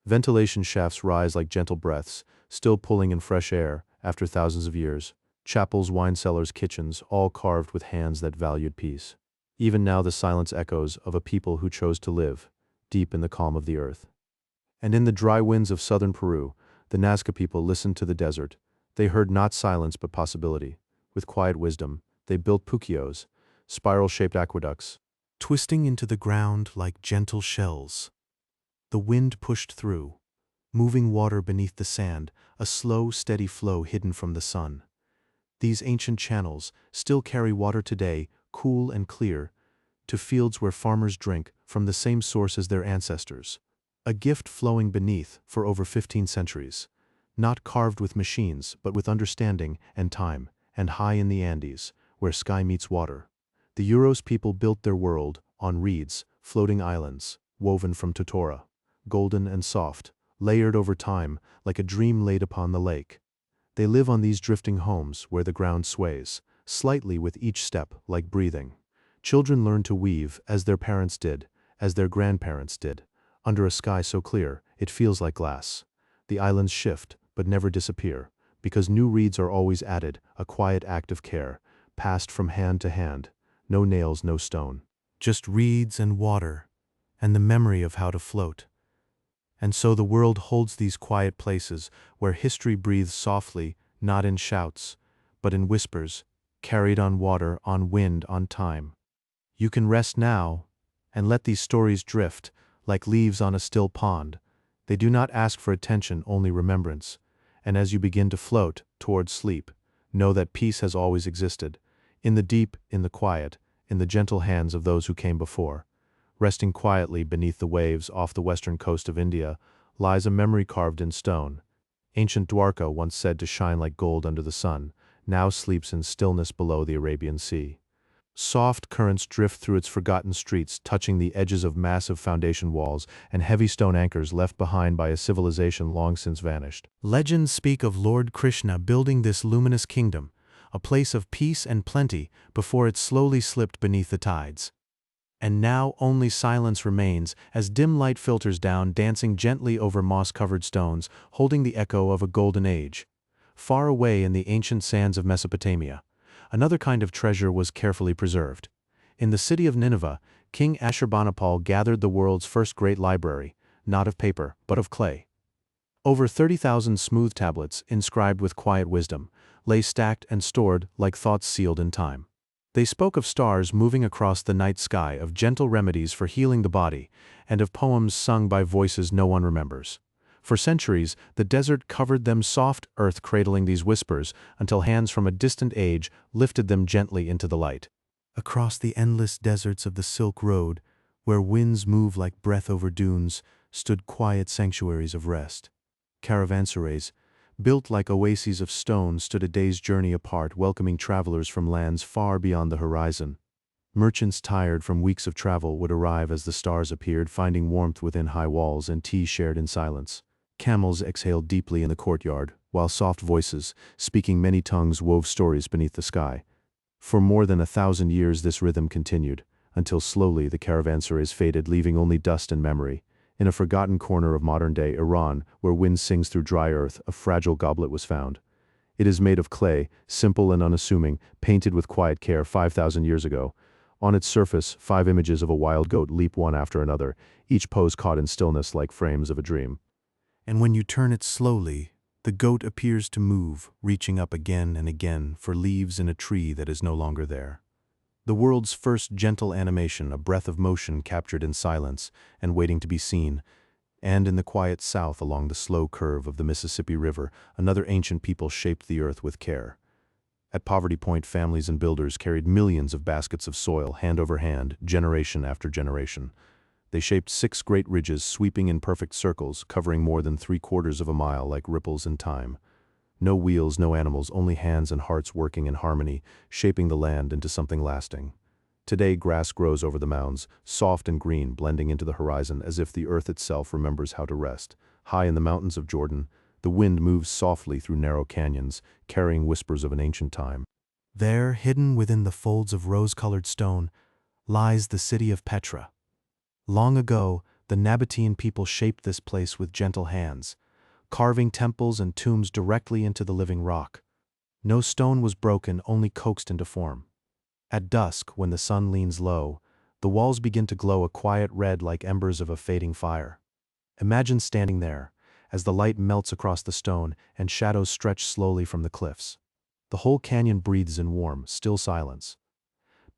Ventilation shafts rise like gentle breaths, still pulling in fresh air after thousands of years. Chapels, wine cellars, kitchens, all carved with hands that valued peace. Even now the silence echoes of a people who chose to live, deep in the calm of the earth. And in the dry winds of southern Peru, the Nazca people listened to the desert. They heard not silence but possibility. With quiet wisdom, they built puquios, spiral-shaped aqueducts, twisting into the ground like gentle shells. The wind pushed through, moving water beneath the sand, a slow, steady flow hidden from the sun. These ancient channels still carry water today, cool and clear, to fields where farmers drink from the same source as their ancestors. A gift flowing beneath for over 15 centuries, not carved with machines but with understanding and time, and high in the Andes, where sky meets water. The Euros people built their world on reeds, floating islands, woven from totora, golden and soft, layered over time like a dream laid upon the lake. They live on these drifting homes where the ground sways, slightly with each step like breathing. Children learn to weave as their parents did, as their grandparents did, under a sky so clear it feels like glass. The islands shift but never disappear, because new reeds are always added, a quiet act of care, passed from hand to hand. No nails, no stone. Just reeds and water, and the memory of how to float. And so the world holds these quiet places where history breathes softly, not in shouts, but in whispers, carried on water, on wind, on time. You can rest now, and let these stories drift, like leaves on a still pond. They do not ask for attention, only remembrance. And as you begin to float towards sleep, know that peace has always existed, in the deep, in the quiet, in the gentle hands of those who came before. Resting quietly beneath the waves off the western coast of India lies a memory carved in stone. Ancient Dwarka, once said to shine like gold under the sun, now sleeps in stillness below the Arabian Sea. Soft currents drift through its forgotten streets, touching the edges of massive foundation walls and heavy stone anchors left behind by a civilization long since vanished. Legends speak of Lord Krishna building this luminous kingdom, a place of peace and plenty, before it slowly slipped beneath the tides. And now only silence remains as dim light filters down, dancing gently over moss-covered stones, holding the echo of a golden age. Far away in the ancient sands of Mesopotamia, another kind of treasure was carefully preserved. In the city of Nineveh, King Ashurbanipal gathered the world's first great library, not of paper, but of clay. Over 30,000 smooth tablets, inscribed with quiet wisdom, lay stacked and stored like thoughts sealed in time. They spoke of stars moving across the night sky, of gentle remedies for healing the body, and of poems sung by voices no one remembers. For centuries, the desert covered them, soft earth cradling these whispers, until hands from a distant age lifted them gently into the light. Across the endless deserts of the Silk Road, where winds move like breath over dunes, stood quiet sanctuaries of rest. Caravanserais, built like oases of stone, stood a day's journey apart, welcoming travelers from lands far beyond the horizon. Merchants tired from weeks of travel would arrive as the stars appeared, finding warmth within high walls and tea shared in silence. Camels exhaled deeply in the courtyard, while soft voices, speaking many tongues, wove stories beneath the sky. For more than 1,000 years this rhythm continued, until slowly the caravanserais faded, leaving only dust and memory. In a forgotten corner of modern-day Iran, where wind sings through dry earth, a fragile goblet was found. It is made of clay, simple and unassuming, painted with quiet care 5,000 years ago. On its surface, 5 images of a wild goat leap one after another, each pose caught in stillness like frames of a dream. And when you turn it slowly, the goat appears to move, reaching up again and again for leaves in a tree that is no longer there. The world's first gentle animation, a breath of motion captured in silence and waiting to be seen. And in the quiet south along the slow curve of the Mississippi River, another ancient people shaped the earth with care. At Poverty Point, families and builders carried millions of baskets of soil hand over hand, generation after generation. They shaped 6 great ridges sweeping in perfect circles, covering more than 3/4 of a mile like ripples in time. No wheels, no animals, only hands and hearts working in harmony, shaping the land into something lasting. Today, grass grows over the mounds, soft and green, blending into the horizon as if the earth itself remembers how to rest. High in the mountains of Jordan, the wind moves softly through narrow canyons, carrying whispers of an ancient time. There, hidden within the folds of rose-colored stone, lies the city of Petra. Long ago, the Nabatean people shaped this place with gentle hands, carving temples and tombs directly into the living rock. No stone was broken, only coaxed into form. At dusk, when the sun leans low, the walls begin to glow a quiet red like embers of a fading fire. Imagine standing there, as the light melts across the stone and shadows stretch slowly from the cliffs. The whole canyon breathes in warm, still silence.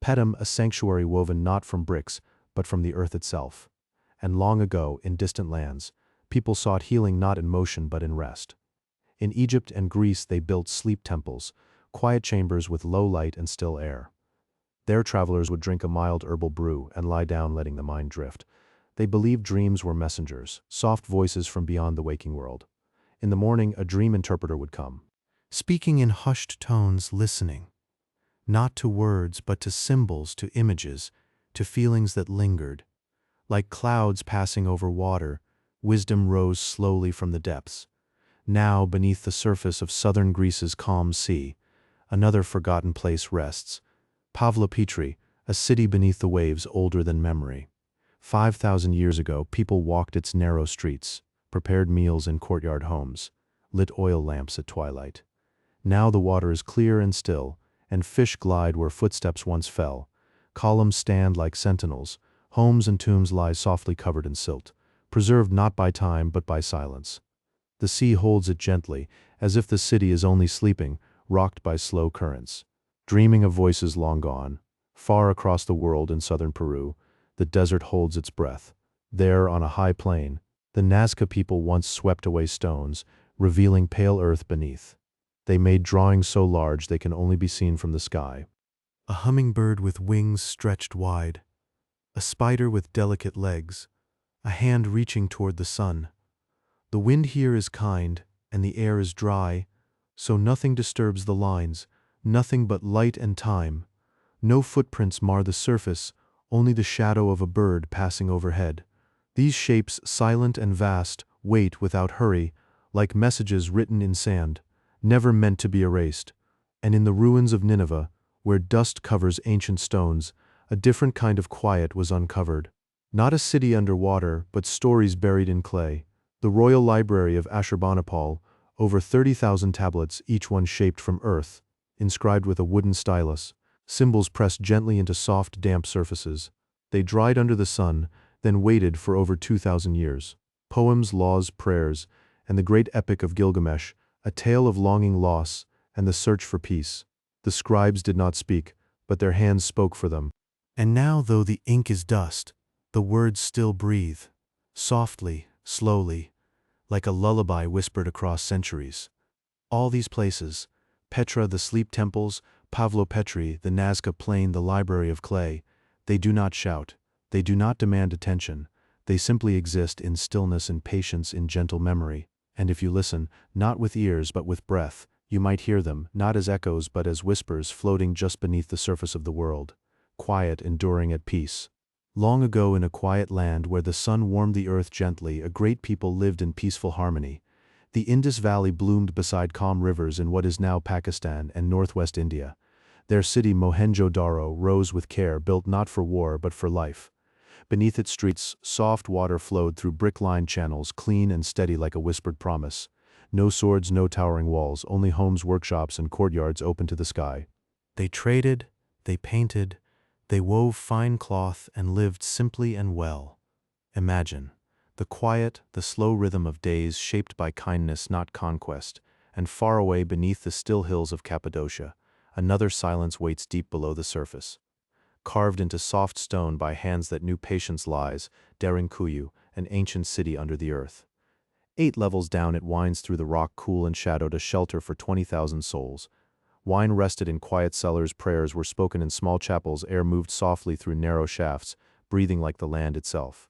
Petra, a sanctuary woven not from bricks, but from the earth itself. And long ago, in distant lands, people sought healing not in motion but in rest. In Egypt and Greece they built sleep temples, quiet chambers with low light and still air. There travelers would drink a mild herbal brew and lie down letting the mind drift. They believed dreams were messengers, soft voices from beyond the waking world. In the morning, a dream interpreter would come, speaking in hushed tones, listening. Not to words, but to symbols, to images, to feelings that lingered. Like clouds passing over water, wisdom rose slowly from the depths. Now, beneath the surface of southern Greece's calm sea, another forgotten place rests. Pavlopetri, a city beneath the waves older than memory. 5,000 years ago, people walked its narrow streets, prepared meals in courtyard homes, lit oil lamps at twilight. Now the water is clear and still, and fish glide where footsteps once fell. Columns stand like sentinels, homes and tombs lie softly covered in silt, preserved not by time but by silence. The sea holds it gently, as if the city is only sleeping, rocked by slow currents. Dreaming of voices long gone, far across the world in southern Peru, the desert holds its breath. There, on a high plain, the Nazca people once swept away stones, revealing pale earth beneath. They made drawings so large they can only be seen from the sky. A hummingbird with wings stretched wide, a spider with delicate legs, a hand reaching toward the sun. The wind here is kind, and the air is dry, so nothing disturbs the lines, nothing but light and time. No footprints mar the surface, only the shadow of a bird passing overhead. These shapes, silent and vast, wait without hurry, like messages written in sand, never meant to be erased. And in the ruins of Nineveh, where dust covers ancient stones, a different kind of quiet was uncovered. Not a city underwater, but stories buried in clay. The Royal Library of Ashurbanipal, over 30,000 tablets, each one shaped from earth, inscribed with a wooden stylus, symbols pressed gently into soft, damp surfaces. They dried under the sun, then waited for over 2,000 years. Poems, laws, prayers, and the great epic of Gilgamesh, a tale of longing, loss, and the search for peace. The scribes did not speak, but their hands spoke for them. And now, though the ink is dust, the words still breathe, softly, slowly, like a lullaby whispered across centuries. All these places, Petra, the sleep temples, Pavlopetri, the Nazca plain, the library of clay, they do not shout, they do not demand attention, they simply exist in stillness and patience, in gentle memory. And if you listen, not with ears but with breath, you might hear them, not as echoes but as whispers floating just beneath the surface of the world, quiet, enduring, at peace. Long ago, in a quiet land where the sun warmed the earth gently, a great people lived in peaceful harmony. The Indus Valley bloomed beside calm rivers in what is now Pakistan and northwest India. Their city Mohenjo-Daro rose with care, built not for war but for life. Beneath its streets, soft water flowed through brick-lined channels, clean and steady like a whispered promise. No swords, no towering walls, only homes, workshops, and courtyards open to the sky. They traded, they painted, they wove fine cloth and lived simply and well. Imagine the quiet, the slow rhythm of days shaped by kindness, not conquest, and far away beneath the still hills of Cappadocia, another silence waits deep below the surface. Carved into soft stone by hands that knew patience lies, Derinkuyu, an ancient city under the earth. 8 levels down it winds through the rock, cool and shadowed, a shelter for 20,000 souls. Wine rested in quiet cellars, prayers were spoken in small chapels, air moved softly through narrow shafts, breathing like the land itself.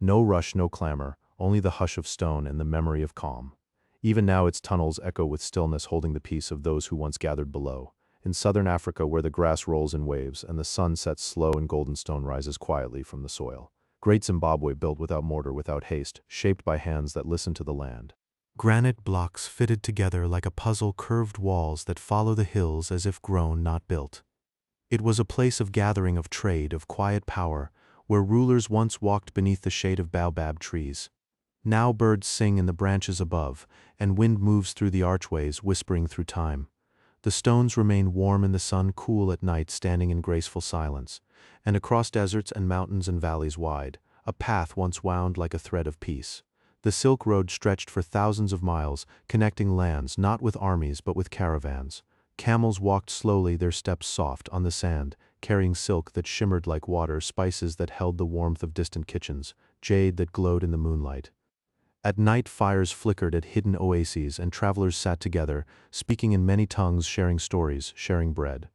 No rush, no clamor, only the hush of stone and the memory of calm. Even now its tunnels echo with stillness, holding the peace of those who once gathered below. In southern Africa, where the grass rolls in waves and the sun sets slow and golden stone rises quietly from the soil. Great Zimbabwe, built without mortar, without haste, shaped by hands that listen to the land. Granite blocks fitted together like a puzzle, curved walls that follow the hills as if grown, not built. It was a place of gathering, of trade, of quiet power, where rulers once walked beneath the shade of baobab trees. Now birds sing in the branches above, and wind moves through the archways, whispering through time. The stones remain warm in the sun, cool at night, standing in graceful silence. And across deserts and mountains and valleys wide, a path once wound like a thread of peace. The Silk Road stretched for thousands of miles, connecting lands not with armies but with caravans. Camels walked slowly, their steps soft, on the sand, carrying silk that shimmered like water, spices that held the warmth of distant kitchens, jade that glowed in the moonlight. At night fires flickered at hidden oases and travelers sat together, speaking in many tongues, sharing stories, sharing bread.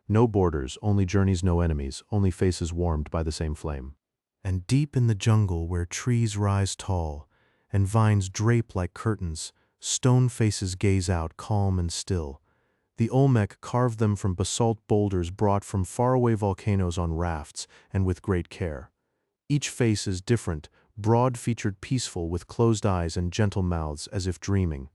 No borders, only journeys, no enemies, only faces warmed by the same flame. And deep in the jungle where trees rise tall and vines drape like curtains, stone faces gaze out, calm and still. The Olmec carved them from basalt boulders brought from faraway volcanoes on rafts and with great care. Each face is different, broad-featured, peaceful, with closed eyes and gentle mouths as if dreaming.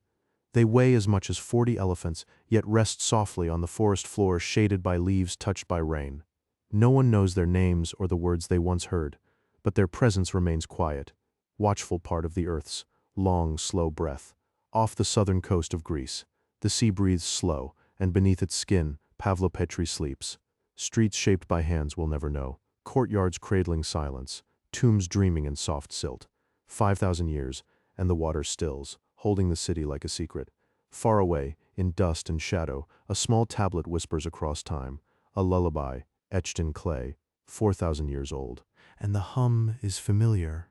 They weigh as much as 40 elephants, yet rest softly on the forest floor, shaded by leaves touched by rain. No one knows their names or the words they once heard, but their presence remains quiet, watchful, part of the earth's long, slow breath. Off the southern coast of Greece, the sea breathes slow, and beneath its skin, Pavlopetri sleeps. Streets shaped by hands we'll never know, courtyards cradling silence, tombs dreaming in soft silt. 5,000 years, and the water stills, holding the city like a secret. Far away, in dust and shadow, a small tablet whispers across time, a lullaby, etched in clay, 4,000 years old. And the hum is familiar.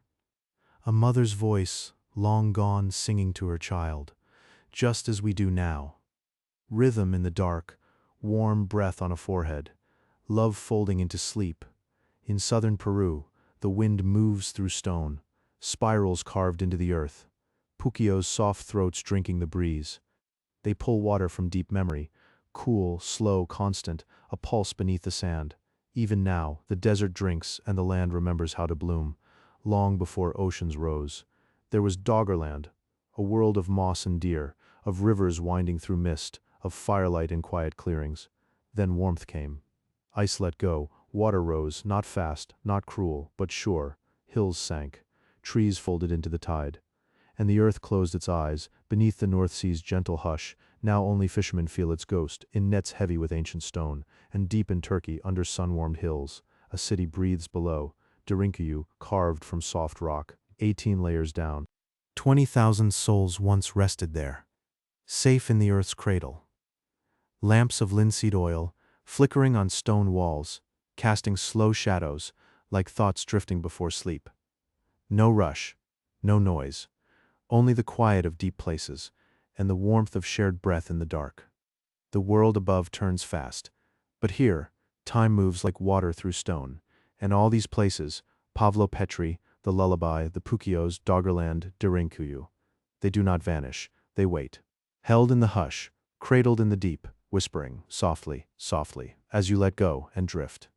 A mother's voice, long gone, singing to her child, just as we do now. Rhythm in the dark, warm breath on a forehead, love folding into sleep. In southern Peru, the wind moves through stone, spirals carved into the earth. Pukios' soft throats drinking the breeze. They pull water from deep memory, cool, slow, constant, a pulse beneath the sand. Even now, the desert drinks and the land remembers how to bloom, long before oceans rose. There was Doggerland, a world of moss and deer, of rivers winding through mist, of firelight in quiet clearings. Then warmth came. Ice let go, water rose, not fast, not cruel, but sure. Hills sank, trees folded into the tide. And the earth closed its eyes, beneath the North Sea's gentle hush. Now only fishermen feel its ghost, in nets heavy with ancient stone, and deep in Turkey, under sun-warmed hills, a city breathes below, Derinkuyu, carved from soft rock, 18 layers down. 20,000 souls once rested there, safe in the earth's cradle. Lamps of linseed oil, flickering on stone walls, casting slow shadows, like thoughts drifting before sleep. No rush, no noise, only the quiet of deep places, and the warmth of shared breath in the dark. The world above turns fast, but here, time moves like water through stone, and all these places, Pavlopetri, the lullaby, the Pukios, Doggerland, Derinkuyu, they do not vanish, they wait. Held in the hush, cradled in the deep, whispering, softly, softly, as you let go and drift.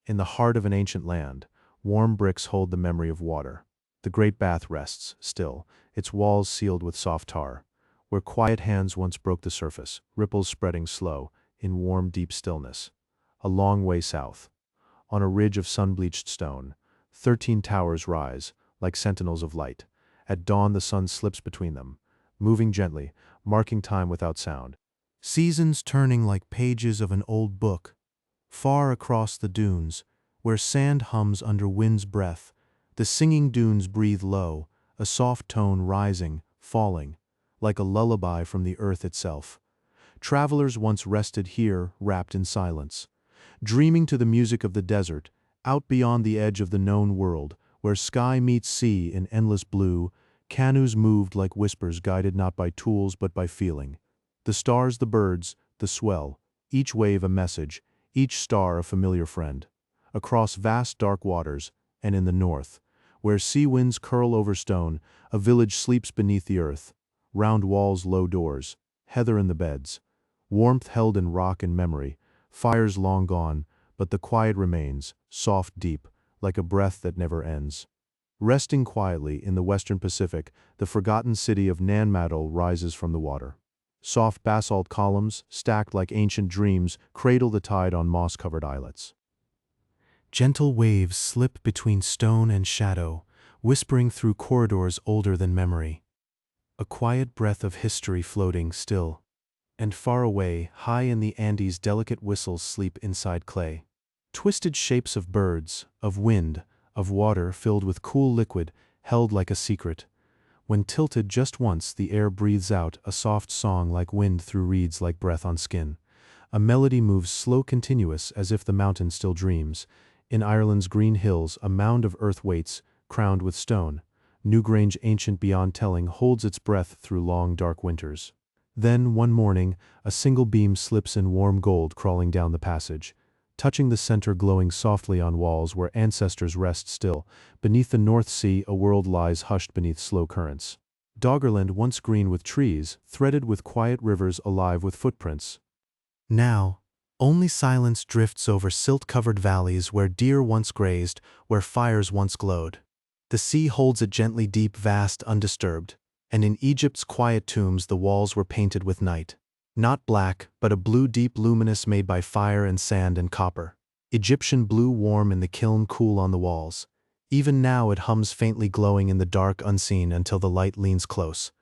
In the heart of an ancient land, warm bricks hold the memory of water. The great bath rests, still, its walls sealed with soft tar. Where quiet hands once broke the surface, ripples spreading slow, in warm, deep stillness. A long way south. On a ridge of sun-bleached stone, 13 towers rise, like sentinels of light. At dawn the sun slips between them, moving gently, marking time without sound. Seasons turning like pages of an old book. Far across the dunes, where sand hums under wind's breath, the singing dunes breathe low, a soft tone rising, falling, like a lullaby from the earth itself. Travelers once rested here, wrapped in silence, dreaming to the music of the desert, out beyond the edge of the known world, where sky meets sea in endless blue. Canoes moved like whispers guided not by tools but by feeling. The stars, the birds, the swell, each wave a message, each star a familiar friend. Across vast dark waters, and in the north, where sea winds curl over stone, a village sleeps beneath the earth. Round walls, low doors, heather in the beds. Warmth held in rock and memory, fires long gone, but the quiet remains, soft, deep, like a breath that never ends. Resting quietly in the western Pacific, the forgotten city of Nanmadol rises from the water. Soft basalt columns, stacked like ancient dreams, cradle the tide on moss-covered islets. Gentle waves slip between stone and shadow, whispering through corridors older than memory. A quiet breath of history floating still. And far away, high in the Andes, delicate whistles sleep inside clay. Twisted shapes of birds, of wind, of water filled with cool liquid, held like a secret. When tilted just once, the air breathes out a soft song like wind through reeds, like breath on skin. A melody moves slow, continuous, as if the mountain still dreams. In Ireland's green hills, a mound of earth waits, crowned with stone. Newgrange, ancient beyond telling, holds its breath through long, dark winters. Then, one morning, a single beam slips in warm gold, crawling down the passage, touching the center, glowing softly on walls where ancestors rest still. Beneath the North Sea, a world lies hushed beneath slow currents. Doggerland, once green with trees, threaded with quiet rivers, alive with footprints. Now, only silence drifts over silt-covered valleys where deer once grazed, where fires once glowed. The sea holds it gently, deep, vast, undisturbed. And in Egypt's quiet tombs the walls were painted with night. Not black, but a blue, deep, luminous, made by fire and sand and copper. Egyptian blue, warm in the kiln, cool on the walls. Even now it hums faintly, glowing in the dark, unseen until the light leans close.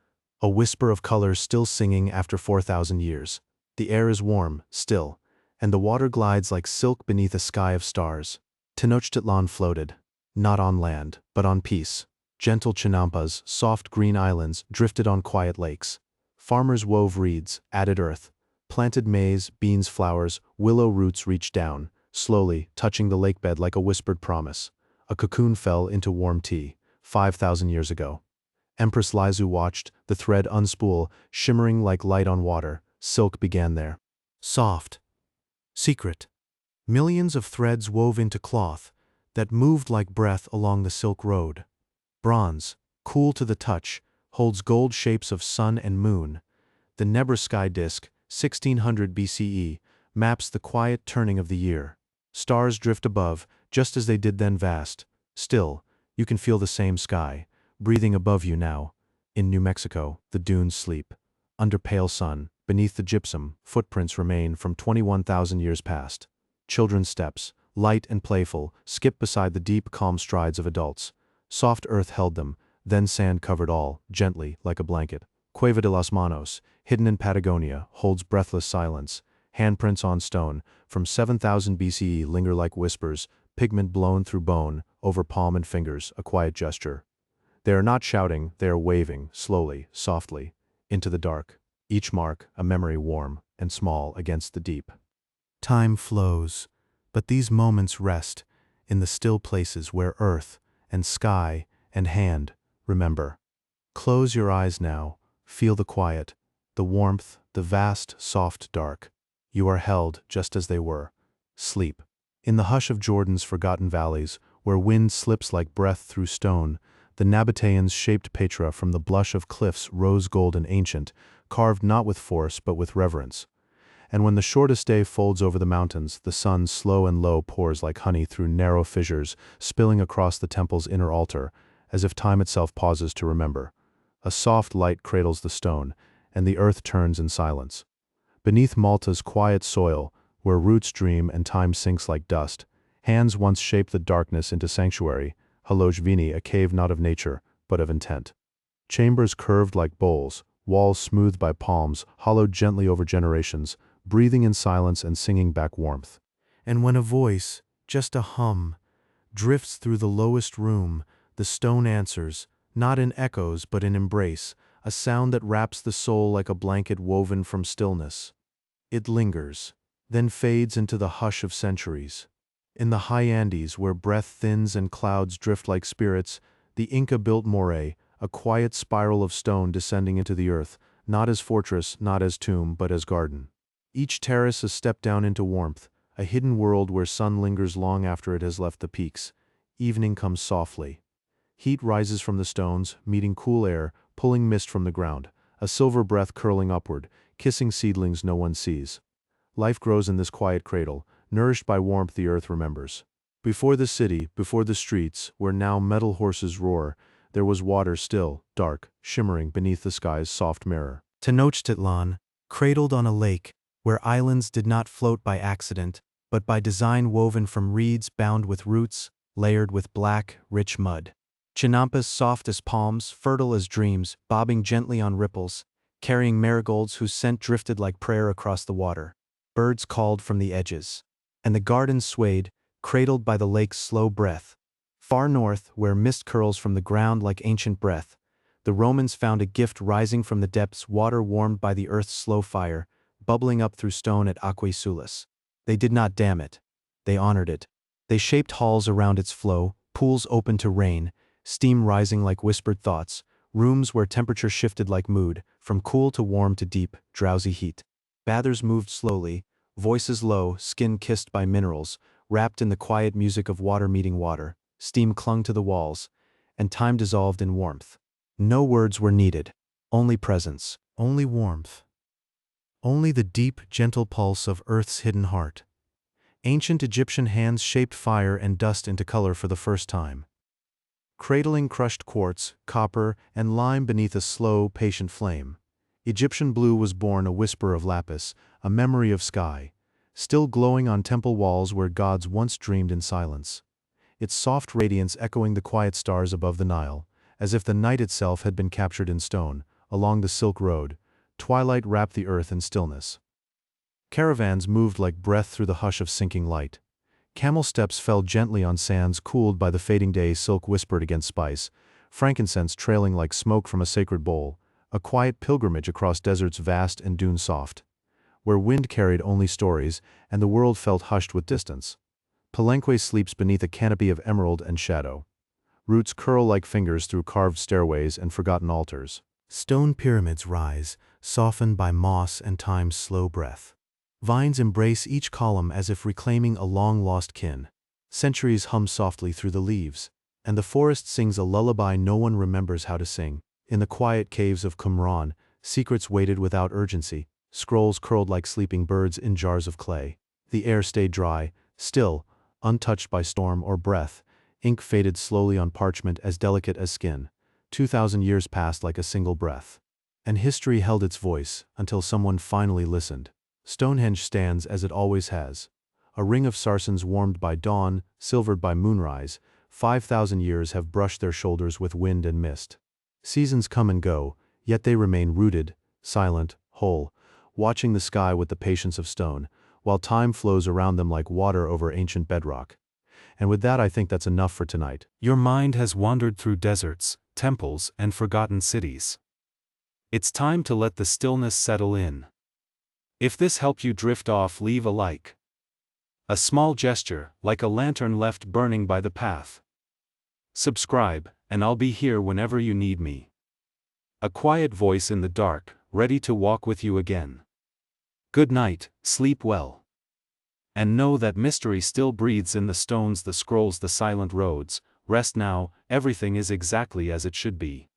A whisper of colors still singing after 4,000 years. The air is warm, still, and the water glides like silk beneath a sky of stars. Tenochtitlan floated, not on land, but on peace. Gentle chinampas, soft green islands, drifted on quiet lakes. Farmers wove reeds, added earth, planted maize, beans, flowers, willow roots reached down, slowly, touching the lakebed like a whispered promise. A cocoon fell into warm tea, 5,000 years ago. Empress Lizu watched, the thread unspool, shimmering like light on water. Silk began there. Soft. Secret. Millions of threads wove into cloth that moved like breath along the silk road. Bronze, cool to the touch, holds gold shapes of sun and moon. The Nebra sky disk, 1600 BCE, maps the quiet turning of the year. Stars drift above, just as they did then, vast. Still, you can feel the same sky, breathing above you now. In New Mexico, the dunes sleep. Under pale sun, beneath the gypsum, footprints remain from 21,000 years past. Children's steps, light and playful, skip beside the deep, calm strides of adults. Soft earth held them, then sand covered all, gently, like a blanket. Cueva de las Manos, hidden in Patagonia, holds breathless silence. Handprints on stone, from 7,000 BCE, linger like whispers, pigment blown through bone, over palm and fingers, a quiet gesture. They are not shouting, they are waving, slowly, softly, into the dark. Each mark, a memory warm and small against the deep. Time flows, but these moments rest in the still places where earth and sky and hand remember. Close your eyes now, feel the quiet, the warmth, the vast, soft dark. You are held just as they were. Sleep. In the hush of Jordan's forgotten valleys, where wind slips like breath through stone, the Nabateans shaped Petra from the blush of cliffs, rose gold and ancient, carved not with force but with reverence. And when the shortest day folds over the mountains, the sun, slow and low, pours like honey through narrow fissures, spilling across the temple's inner altar, as if time itself pauses to remember. A soft light cradles the stone, and the earth turns in silence. Beneath Malta's quiet soil, where roots dream and time sinks like dust, Hands once shaped the darkness into sanctuary, Halojvini, a cave not of nature, but of intent. Chambers curved like bowls, walls smoothed by palms, hollowed gently over generations, breathing in silence and singing back warmth. And when a voice, just a hum, drifts through the lowest room, the stone answers, not in echoes but in embrace, a sound that wraps the soul like a blanket woven from stillness. It lingers, then fades into the hush of centuries. In the high Andes, where breath thins and clouds drift like spirits, the Inca built Moray, a quiet spiral of stone descending into the earth, not as fortress, not as tomb, but as garden. Each terrace a step down into warmth, a hidden world where sun lingers long after it has left the peaks. Evening comes softly. Heat rises from the stones, meeting cool air, pulling mist from the ground, a silver breath curling upward, kissing seedlings no one sees. Life grows in this quiet cradle, nourished by warmth the earth remembers. Before the city, before the streets, where now metal horses roar, there was water still, dark, shimmering beneath the sky's soft mirror. Tenochtitlan, cradled on a lake, where islands did not float by accident, but by design woven from reeds bound with roots, layered with black, rich mud. Chinampas soft as palms, fertile as dreams, bobbing gently on ripples, carrying marigolds whose scent drifted like prayer across the water. Birds called from the edges. And the garden swayed, cradled by the lake's slow breath. Far north, where mist curls from the ground like ancient breath, the Romans found a gift rising from the depths, water warmed by the earth's slow fire, bubbling up through stone at Aquae Sulis. They did not dam it. They honored it. They shaped halls around its flow, pools open to rain, steam rising like whispered thoughts, rooms where temperature shifted like mood, from cool to warm to deep, drowsy heat. Bathers moved slowly, voices low, skin kissed by minerals, wrapped in the quiet music of water meeting water. Steam clung to the walls, and time dissolved in warmth. No words were needed, only presence, only warmth. Only the deep, gentle pulse of Earth's hidden heart. Ancient Egyptian hands shaped fire and dust into color for the first time. Cradling crushed quartz, copper, and lime beneath a slow, patient flame. Egyptian blue was born, a whisper of lapis, a memory of sky, still glowing on temple walls where gods once dreamed in silence. Its soft radiance echoing the quiet stars above the Nile, as if the night itself had been captured in stone. Along the Silk Road, twilight wrapped the earth in stillness. Caravans moved like breath through the hush of sinking light. Camel steps fell gently on sands cooled by the fading day. Silk whispered against spice, frankincense trailing like smoke from a sacred bowl, a quiet pilgrimage across deserts vast and dune soft, where wind carried only stories and the world felt hushed with distance. Palenque sleeps beneath a canopy of emerald and shadow. Roots curl like fingers through carved stairways and forgotten altars. Stone pyramids rise, softened by moss and time's slow breath. Vines embrace each column as if reclaiming a long-lost kin. Centuries hum softly through the leaves, and the forest sings a lullaby no one remembers how to sing. In the quiet caves of Qumran, secrets waited without urgency, scrolls curled like sleeping birds in jars of clay. The air stayed dry, still, untouched by storm or breath. Ink faded slowly on parchment as delicate as skin. 2,000 years passed like a single breath. And history held its voice until someone finally listened. Stonehenge stands as it always has. A ring of sarsens warmed by dawn, silvered by moonrise. 5,000 years have brushed their shoulders with wind and mist. Seasons come and go, yet they remain rooted, silent, whole, watching the sky with the patience of stone, while time flows around them like water over ancient bedrock. And with that, I think that's enough for tonight. Your mind has wandered through deserts, temples, and forgotten cities. It's time to let the stillness settle in. If this helped you drift off, leave a like. A small gesture, like a lantern left burning by the path. Subscribe, and I'll be here whenever you need me. A quiet voice in the dark, ready to walk with you again. Good night, sleep well. And know that mystery still breathes in the stones, the scrolls, the silent roads. Rest now, everything is exactly as it should be.